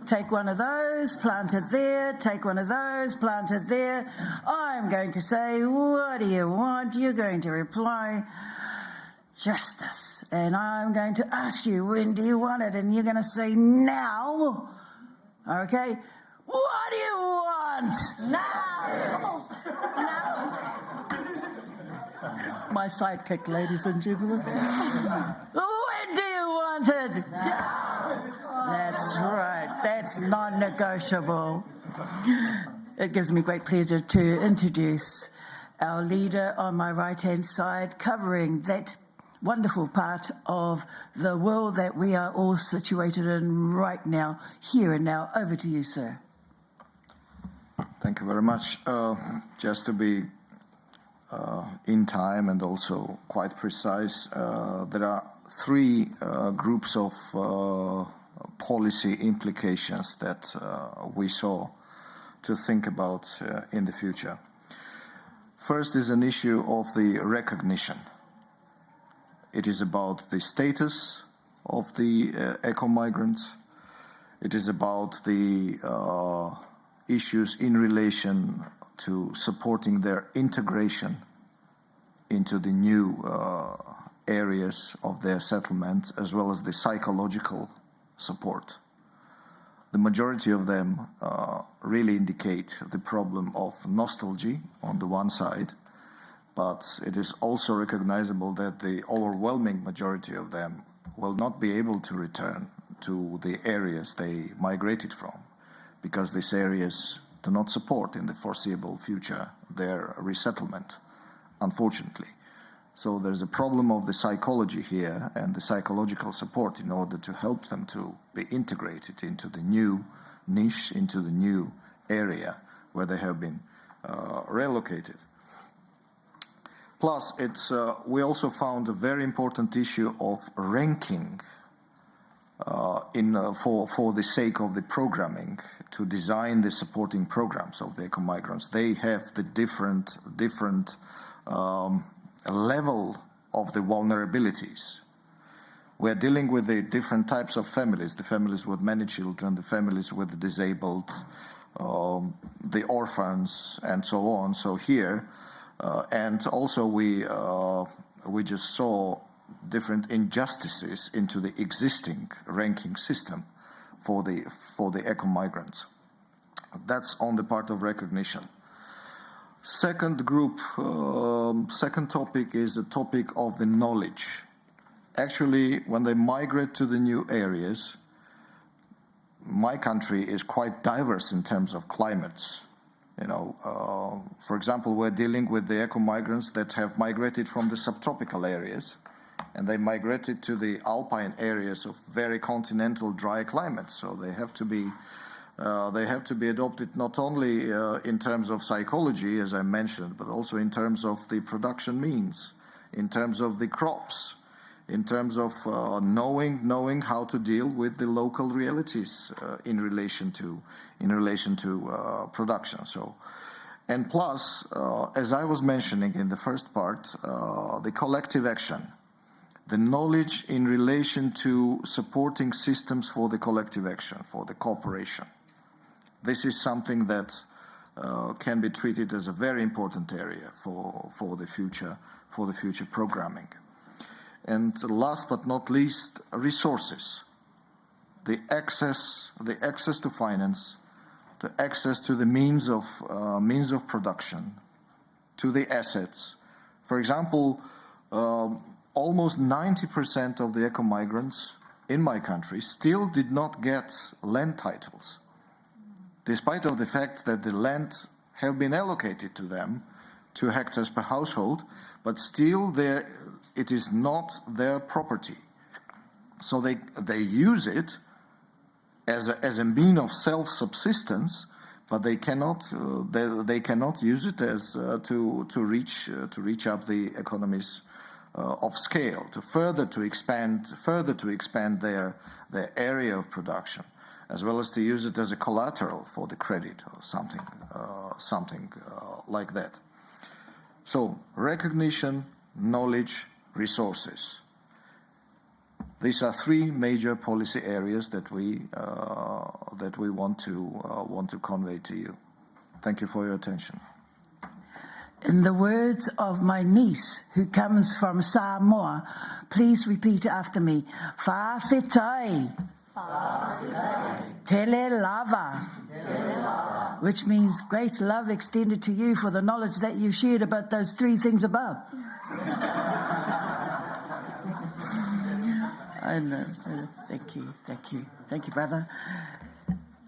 Take one of those, plant it there, take one of those, plant it there. I'm going to say, what do you want? You're going to reply, justice. And I'm going to ask you, when do you want it? And you're going to say, now. Okay? What do you want? Now. Now. My sidekick, ladies and gentlemen. When do you want it? That's right. That's non-negotiable. It gives me great pleasure to introduce our leader on my right-hand side, covering that wonderful part of the world that we are all situated in right now, here and now. Over to you, sir. Thank you very much. Just to be in time and also quite precise, there are three groups of policy implications that we saw to think about in the future. First is an issue of the recognition. It is about the status of the eco-migrants. It is about the issues in relation to supporting their integration into the new areas of their settlement, as well as the psychological support. The majority of them really indicate the problem of nostalgia on the one side, but it is also recognizable that the overwhelming majority of them will not be able to return to the areas they migrated from, because these areas do not support in the foreseeable future their resettlement, unfortunately. So there's a problem of the psychology here and the psychological support in order to help them to be integrated into the new niche, into the new area where they have been relocated. Plus, we also found a very important issue of ranking for the sake of the programming, to design the supporting programs of the eco-migrants. They have the different level of the vulnerabilities. We're dealing with the different types of families, the families with many children, the families with the disabled, the orphans, and so on. So here, and also we just saw different injustices into the existing ranking system for the eco-migrants. That's on the part of recognition. Second topic is the topic of the knowledge. Actually, when they migrate to the new areas, my country is quite diverse in terms of climates. You know, for example, we're dealing with the eco-migrants that have migrated from the subtropical areas, and they migrated to the alpine areas of very continental dry climates. So they have to be adopted not only in terms of psychology, as I mentioned, but also in terms of the production means, in terms of the crops, in terms of knowing how to deal with the local realities in relation to production. So, and plus, as I was mentioning in the first part, the collective action, the knowledge in relation to supporting systems for the collective action, for the cooperation. This is something that can be treated as a very important area for the future programming. And last but not least, resources. The access to finance, the access to the means of production, to the assets. For example, almost 90% of the eco-migrants in my country still did not get land titles, despite of the fact that the land have been allocated to them, 2 hectares per household, but still it is not their property. So they use it as a mean of self-subsistence, but they cannot use it as to reach up the economies of scale, to expand their area of production, as well as to use it as a collateral for the credit or something like that. So recognition, knowledge, resources. These are 3 major policy areas that we want to convey to you. Thank you for your attention. In the words of my niece, who comes from Samoa, please repeat after me. Whawhetai. Tele lava. Which means great love extended to you for the knowledge that you shared about those 3 things above. I know. Thank you, brother.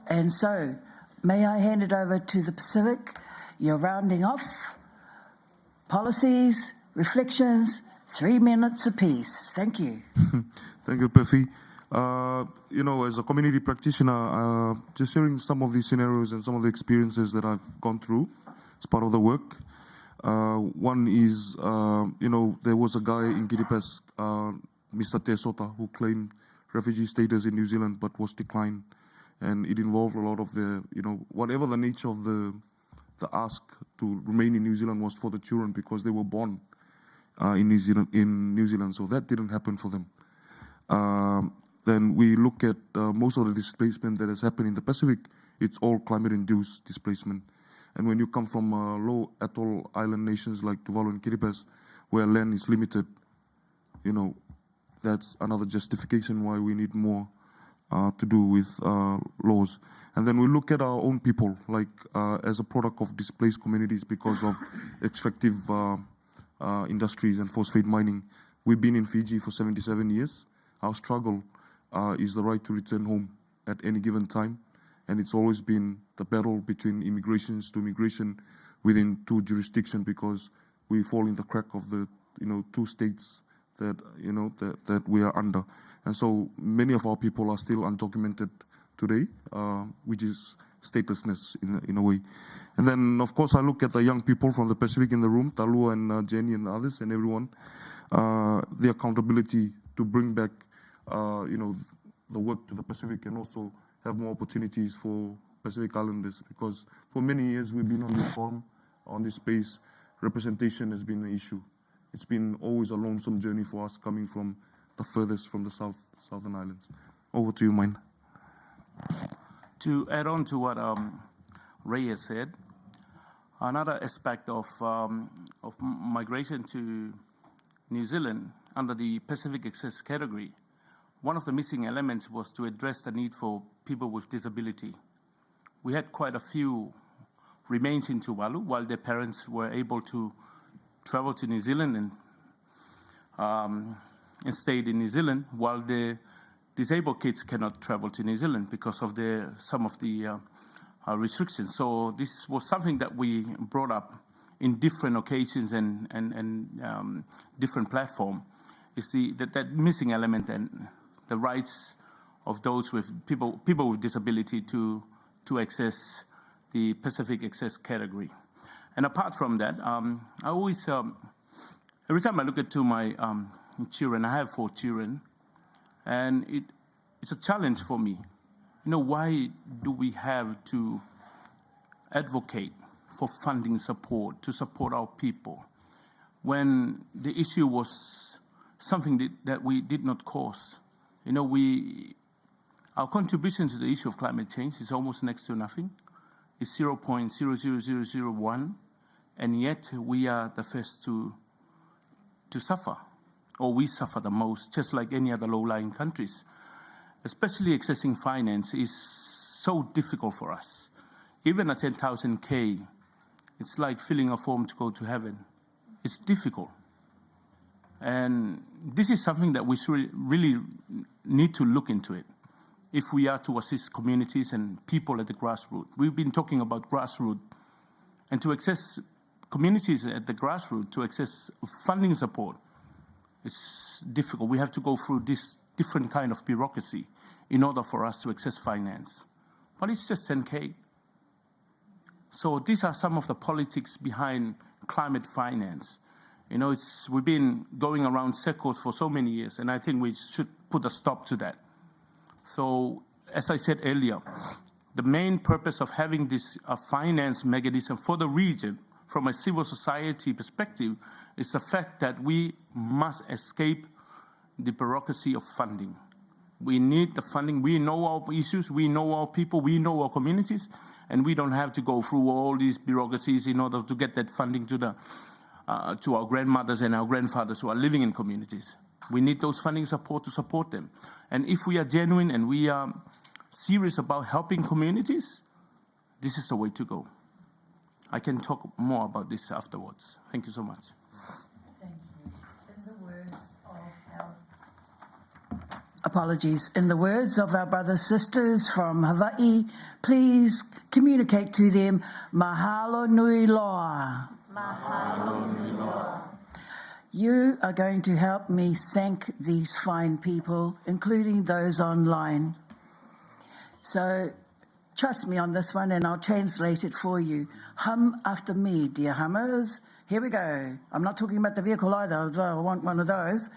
And so, may I hand it over to the Pacific? You're rounding off. Policies, reflections, 3 minutes apiece. Thank you. Thank you, Pefi. As a community practitioner, just sharing some of these scenarios and some of the experiences that I've gone through as part of the work. One is, there was a guy in Kiribati, Mr. Te Sota, who claimed refugee status in New Zealand but was declined. and it involved a lot of the, whatever the nature of the ask to remain in New Zealand was for the children because they were born in New Zealand. So that didn't happen for them. Then we look at most of the displacement that has happened in the Pacific. It's all climate-induced displacement. And when you come from low atoll island nations like Tuvalu and Kiribati, where land is limited, that's another justification why we need more to do with laws. And then we look at our own people, like as a product of displaced communities because of extractive industries and phosphate mining. We've been in Fiji for 77 years. Our struggle is the right to return home at any given time. And it's always been the battle between immigrations to immigration within two jurisdictions because we fall in the crack of the, two states that, that we are under. And so many of our people are still undocumented today, which is statelessness in a way. And then, of course, I look at the young people from the Pacific in the room, Talua and Jenny and others and everyone, the accountability to bring back, the work to the Pacific and also have more opportunities for Pacific Islanders, because for many years we've been on this forum, on this space, representation has been an issue. It's been always a lonesome journey for us coming from the furthest from the Southern Islands. Over to you, Mine. To add on to what Ray has said, another aspect of migration to New Zealand under the Pacific Access category, one of the missing elements was to address the need for people with disability. We had quite a few remains in Tuvalu while their parents were able to travel to New Zealand and stayed in New Zealand, while the disabled kids cannot travel to New Zealand because of some of the restrictions. So this was something that we brought up in different occasions and different platforms. Is that missing element and the rights of those with people with disability to access the Pacific Access category. And apart from that, I always every time I look at my children, I have 4 children, and it's a challenge for me. Why do we have to advocate for funding support to support our people when the issue was something that we did not cause? Our contribution to the issue of climate change is almost next to nothing. It's 0.00001, and yet we are the first to suffer, or we suffer the most, just like any other low-lying countries. Especially accessing finance is so difficult for us. Even at 10,000 K, it's like filling a form to go to heaven. It's difficult. And this is something that we should really need to look into it if we are to assist communities and people at the grassroots. We've been talking about grassroots, and to access communities at the grassroots, to access funding support, it's difficult. We have to go through this different kind of bureaucracy in order for us to access finance. But it's just 10K. So these are some of the politics behind climate finance. We've been going around circles for so many years, and I think we should put a stop to that. So, as I said earlier, the main purpose of having this finance mechanism for the region from a civil society perspective is the fact that we must escape the bureaucracy of funding. We need the funding. We know our issues. We know our people. We know our communities, and we don't have to go through all these bureaucracies in order to get that funding to our grandmothers and our grandfathers who are living in communities. We need those funding support to support them. And if we are genuine and we are serious about helping communities, this is the way to go. I can talk more about this afterwards. Thank you so much. Thank you. In the words of apologies. In the words of our brothers sisters from Hawaii, please communicate to them, mahalo nui loa. Mahalo nui loa. You are going to help me thank these fine people, including those online. So trust me on this one, and I'll translate it for you. Hum after me, dear hummers. Here we go. I'm not talking about the vehicle either. I want one of those.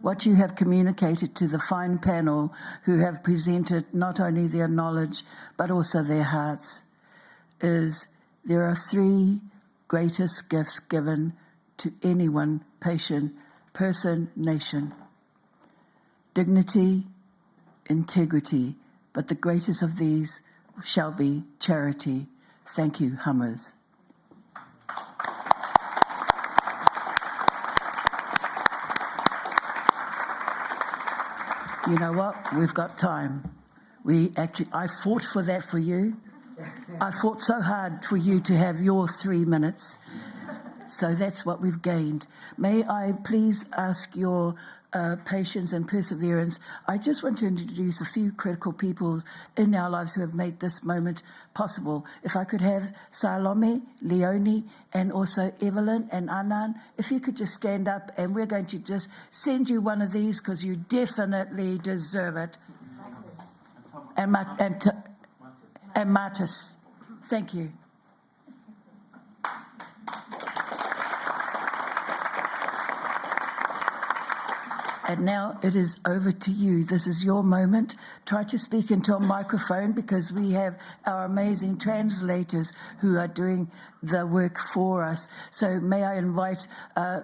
What you have communicated to the fine panel who have presented not only their knowledge but also their hearts is there are three greatest gifts given to anyone, person, nation. Dignity, integrity, but the greatest of these shall be charity. Thank you, Hummers. You know what? We've got time. I fought for that for you. I fought so hard for you to have your 3 minutes. So that's what we've gained. May I please ask your patience and perseverance? I just want to introduce a few critical people in our lives who have made this moment possible. If I could have Salome, Leonie, and also Evelyn and Anan, if you could just stand up, and we're going to just send you one of these because you definitely deserve it. And Martis. Thank you. And now it is over to you. This is your moment. Try to speak into a microphone because we have our amazing translators who are doing the work for us. So may I invite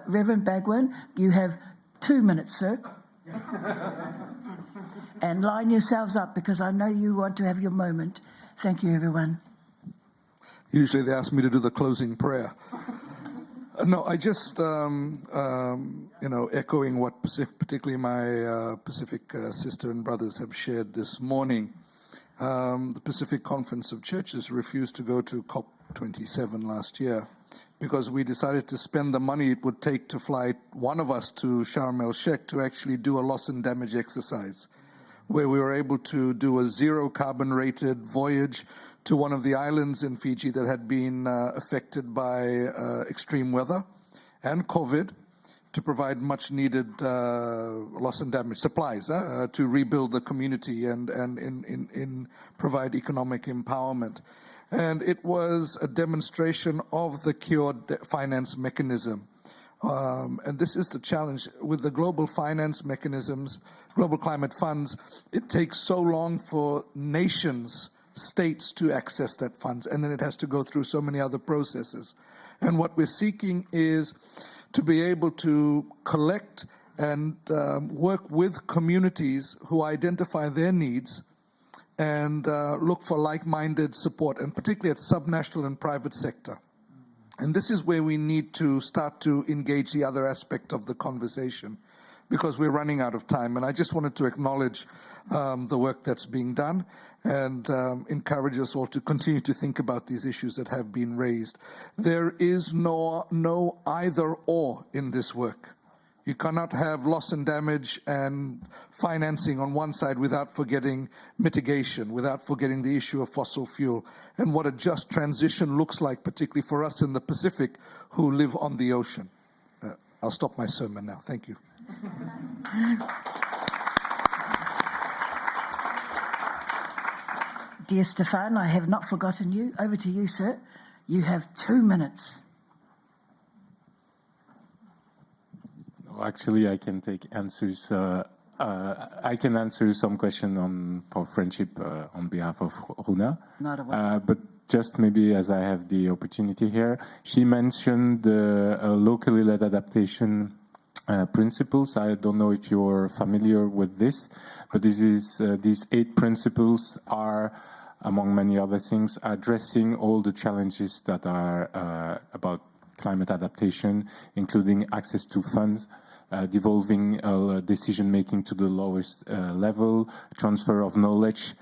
Reverend Bagwin. You have 2 minutes, sir. And line yourselves up because I know you want to have your moment. Thank you, everyone. Usually they ask me to do the closing prayer. No, I just, echoing what particularly my Pacific sister and brothers have shared this morning. The Pacific Conference of Churches refused to go to COP27 last year because we decided to spend the money it would take to fly one of us to Sharm el-Sheikh to actually do a loss and damage exercise, where we were able to do a zero carbon rated voyage to one of the islands in Fiji that had been affected by extreme weather and COVID, to provide much needed loss and damage supplies to rebuild the community and provide economic empowerment. And it was a demonstration of the Cure finance mechanism. And this is the challenge with the global finance mechanisms, global climate funds. It takes so long for nations, states to access that funds, and then it has to go through so many other processes. And what we're seeking is to be able to collect and work with communities who identify their needs and look for like-minded support, and particularly at subnational and private sector. And this is where we need to start to engage the other aspect of the conversation, because we're running out of time. And I just wanted to acknowledge the work that's being done and encourage us all to continue to think about these issues that have been raised. There is no either or in this work. You cannot have loss and damage and financing on one side without forgetting mitigation, without forgetting the issue of fossil fuel and what a just transition looks like, particularly for us in the Pacific who live on the ocean. I'll stop my sermon now. Thank you. Dear Stefan, I have not forgotten you. Over to you, sir. You have 2 minutes. Actually, I can take answers. I can answer some question for friendship on behalf of Runa. Not a problem. But just maybe as I have the opportunity here, she mentioned the locally led adaptation principles. I don't know if you're familiar with this, but these 8 principles are, among many other things, addressing all the challenges that are about climate adaptation, including access to funds, devolving decision-making to the lowest level, transfer of knowledge,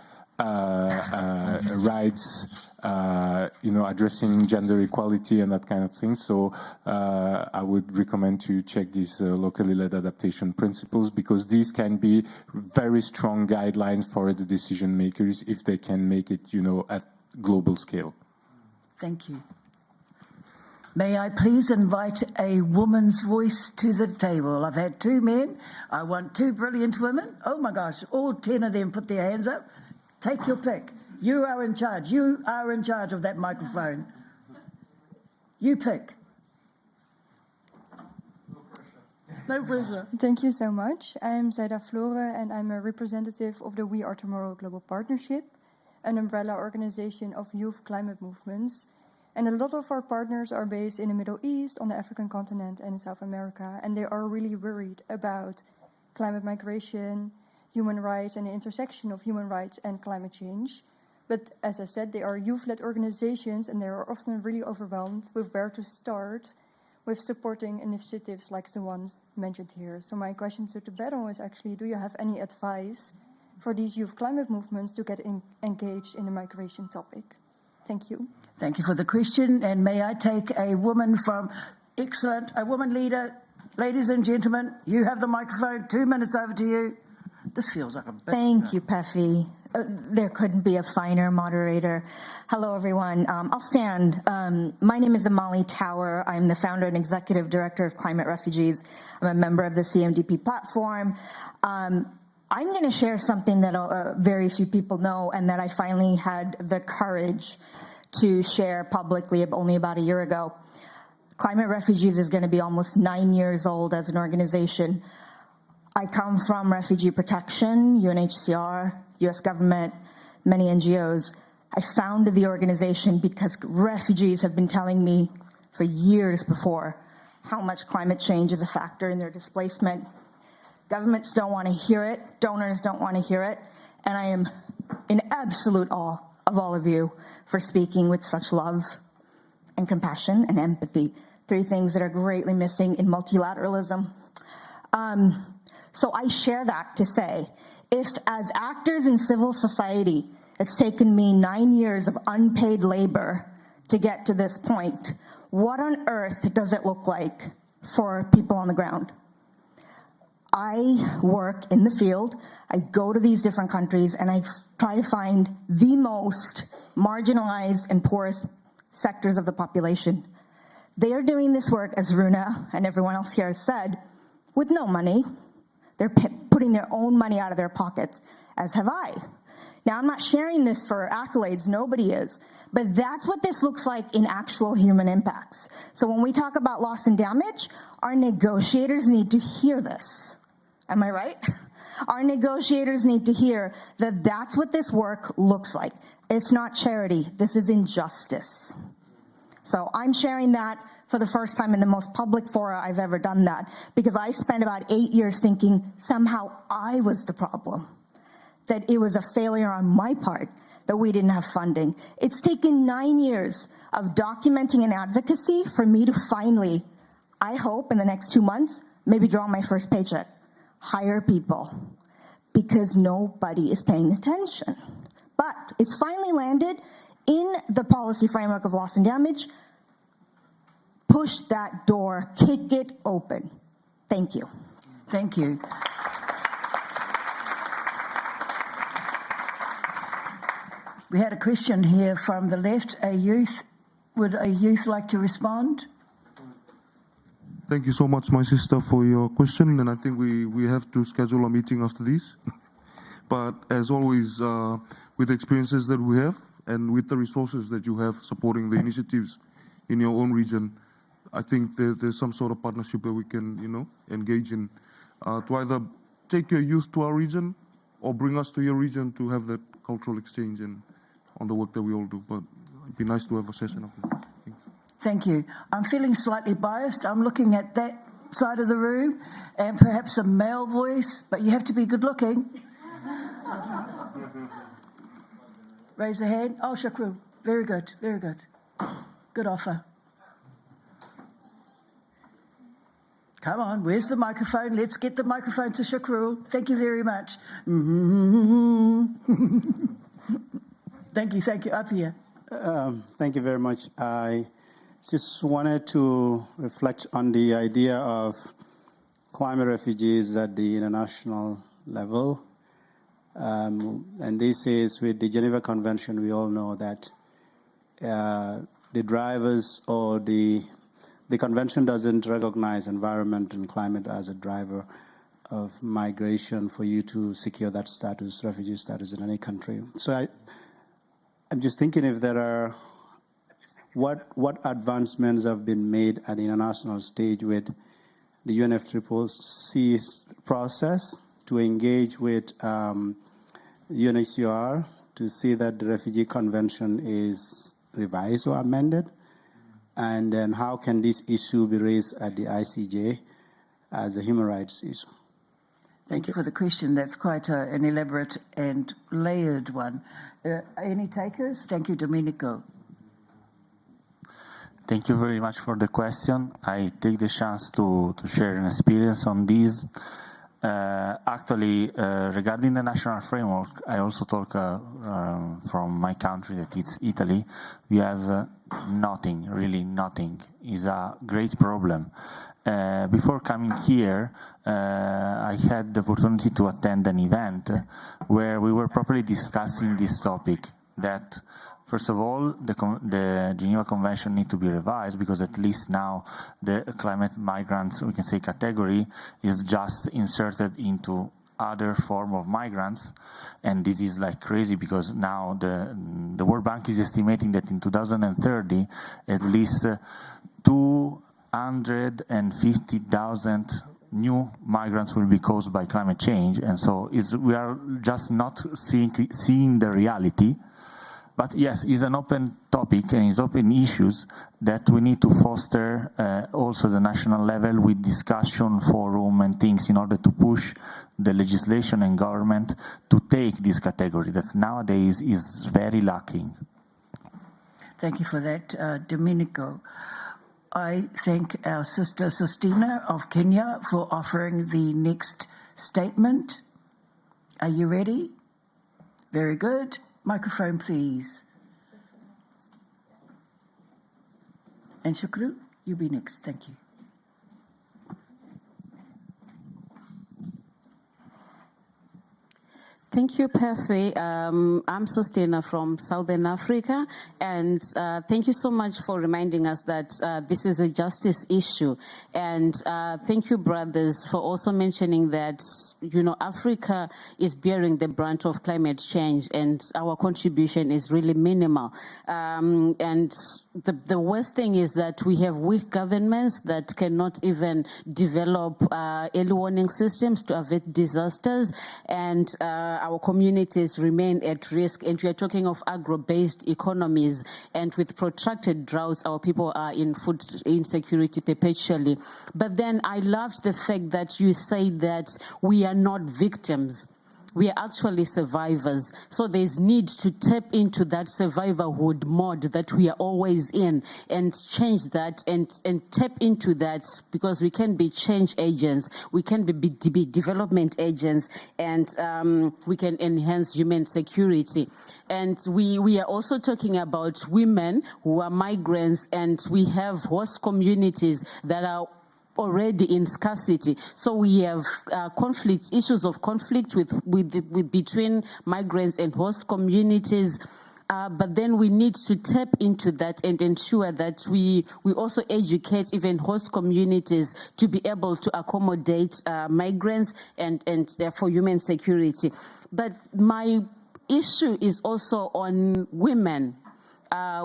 rights, addressing gender equality and that kind of thing. So I would recommend to check these locally led adaptation principles, because these can be very strong guidelines for the decision makers if they can make it, at global scale. Thank you. May I please invite a woman's voice to the table? I've had 2 men. I want 2 brilliant women. Oh my gosh, all 10 of them put their hands up. Take your pick. You are in charge. You are in charge of that microphone. You pick. No pressure. Thank you so much. I'm Zaida Flore, and I'm a representative of the We Are Tomorrow Global Partnership, an umbrella organization of youth climate movements. And a lot of our partners are based in the Middle East, on the African continent, and in South America. And they are really worried about climate migration, human rights, and the intersection of human rights and climate change. But as I said, they are youth-led organizations, and they are often really overwhelmed with where to start with supporting initiatives like the ones mentioned here. So my question to the panel is actually, do you have any advice for these youth climate movements to get engaged in the migration topic? Thank you. Thank you for the question. And may I take a woman from, excellent, a woman leader. Ladies and gentlemen, you have the microphone. 2 minutes, over to you. This feels like a bit... Thank you, Pefi. There couldn't be a finer moderator. Hello, everyone. I'll stand. My name is Amali Tower. I'm the founder and executive director of Climate Refugees. I'm a member of the CMDP platform. I'm going to share something that very few people know, and that I finally had the courage to share publicly only about a year ago. Climate Refugees is going to be almost 9 years old as an organization. I come from refugee protection, UNHCR, US government, many NGOs. I founded the organization because refugees have been telling me for years before how much climate change is a factor in their displacement. Governments don't want to hear it, donors don't want to hear it, and I am in absolute awe of all of you for speaking with such love and compassion and empathy. 3 things that are greatly missing in multilateralism. So I share that to say, if as actors in civil society, it's taken me 9 years of unpaid labor to get to this point, what on earth does it look like for people on the ground? I work in the field, I go to these different countries, and I try to find the most marginalized and poorest sectors of the population. They are doing this work, as Runa and everyone else here has said, with no money. They're putting their own money out of their pockets, as have I. Now, I'm not sharing this for accolades, nobody is, but that's what this looks like in actual human impacts. So when we talk about loss and damage, our negotiators need to hear this. Am I right? Our negotiators need to hear that that's what this work looks like. It's not charity, this is injustice. So I'm sharing that for the first time in the most public fora I've ever done that, because I spent about 8 years thinking somehow I was the problem, that it was a failure on my part that we didn't have funding. It's taken 9 years of documenting and advocacy for me to finally, I hope in the next 2 months, maybe draw my first paycheck, hire people, because nobody is paying attention. But it's finally landed in the policy framework of loss and damage. Push that door, kick it open. Thank you. Thank you. We had a question here from the left, a youth. Would a youth like to respond? Thank you so much, my sister, for your question, and I think we have to schedule a meeting after this. But as always, with the experiences that we have and with the resources that you have supporting the initiatives in your own region, I think there's some sort of partnership that we can, engage in to either take your youth to our region or bring us to your region to have that cultural exchange and on the work that we all do. But it'd be nice to have a session of that. Thank you. I'm feeling slightly biased. I'm looking at that side of the room and perhaps a male voice, but you have to be good looking. Raise a hand. Oh, Shakru. Very good. Very good. Good offer. Come on, where's the microphone? Let's get the microphone to Shakrul. Thank you very much. Thank you. Up here. Thank you very much. I just wanted to reflect on the idea of climate refugees at the international level. And this is with the Geneva Convention, we all know that the drivers or the convention doesn't recognize environment and climate as a driver of migration for you to secure that status, refugee status in any country. So I'm just thinking if there are, what advancements have been made at the international stage with the UNFCCC's process to engage with UNHCR to see that the Refugee Convention is revised or amended? And then how can this issue be raised at the ICJ as a human rights issue? Thank you for the question. That's quite an elaborate and layered one. Any takers? Thank you, Domenico. Thank you very much for the question. I take the chance to share an experience on this. Actually, regarding the national framework, I also talk from my country, that it's Italy. We have nothing, really nothing. It's a great problem. Before coming here, I had the opportunity to attend an event where we were properly discussing this topic, that first of all, the Geneva Convention needs to be revised, because at least now the climate migrants, we can say, category is just inserted into other form of migrants. And this is like crazy, because now the World Bank is estimating that in 2030, at least 250,000 new migrants will be caused by climate change. And so we are just not seeing the reality. But yes, it's an open topic and it's open issues that we need to foster also the national level with discussion forum and things in order to push the legislation and government to take this category that nowadays is very lacking. Thank you for that, Domenico. I thank our sister Sostina of Kenya for offering the next statement. Are you ready? Very good. Microphone, please. And Shukru, you'll be next. Thank you. Thank you, Pefe. I'm Sustina from Southern Africa, and thank you so much for reminding us that this is a justice issue. And thank you, brothers, for also mentioning that, you know, Africa is bearing the brunt of climate change, and our contribution is really minimal. And the worst thing is that we have weak governments that cannot even develop early warning systems to avert disasters, and our communities remain at risk. And we are talking of agro-based economies, and with protracted droughts, our people are in food insecurity perpetually. But then I loved the fact that you say that we are not victims. We are actually survivors. So there's need to tap into that survivorhood mode that we are always in, and change that and tap into that, because we can be change agents, we can be development agents, and we can enhance human security. And we are also talking about women who are migrants, and we have host communities that are already in scarcity. So we have issues of conflict with between migrants and host communities. But then we need to tap into that and ensure that we also educate even host communities to be able to accommodate migrants and for human security. But my issue is also on women.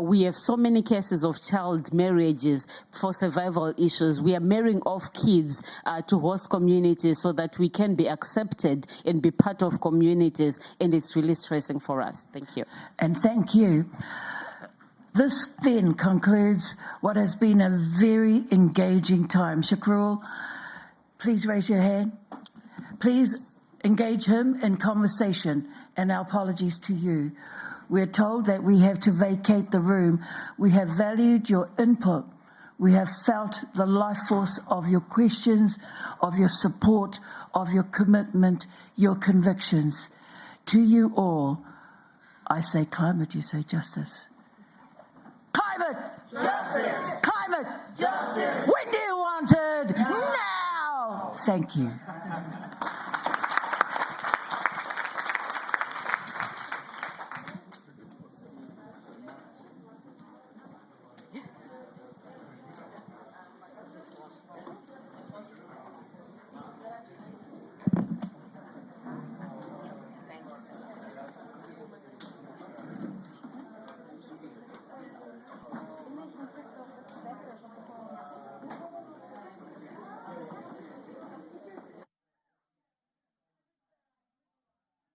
We have so many cases of child marriages for survival issues. We are marrying off kids to host communities so that we can be accepted and be part of communities, and it's really stressing for us. Thank you. And thank you. This then concludes what has been a very engaging time. Shakrul, please raise your hand. Please engage him in conversation, and our apologies to you. We're told that we have to vacate the room. We have valued your input. We have felt the life force of your questions, of your support, of your commitment, your convictions. To you all, I say climate, you say justice. Climate! Justice! Climate! Justice! When do you want it? Now! Thank you.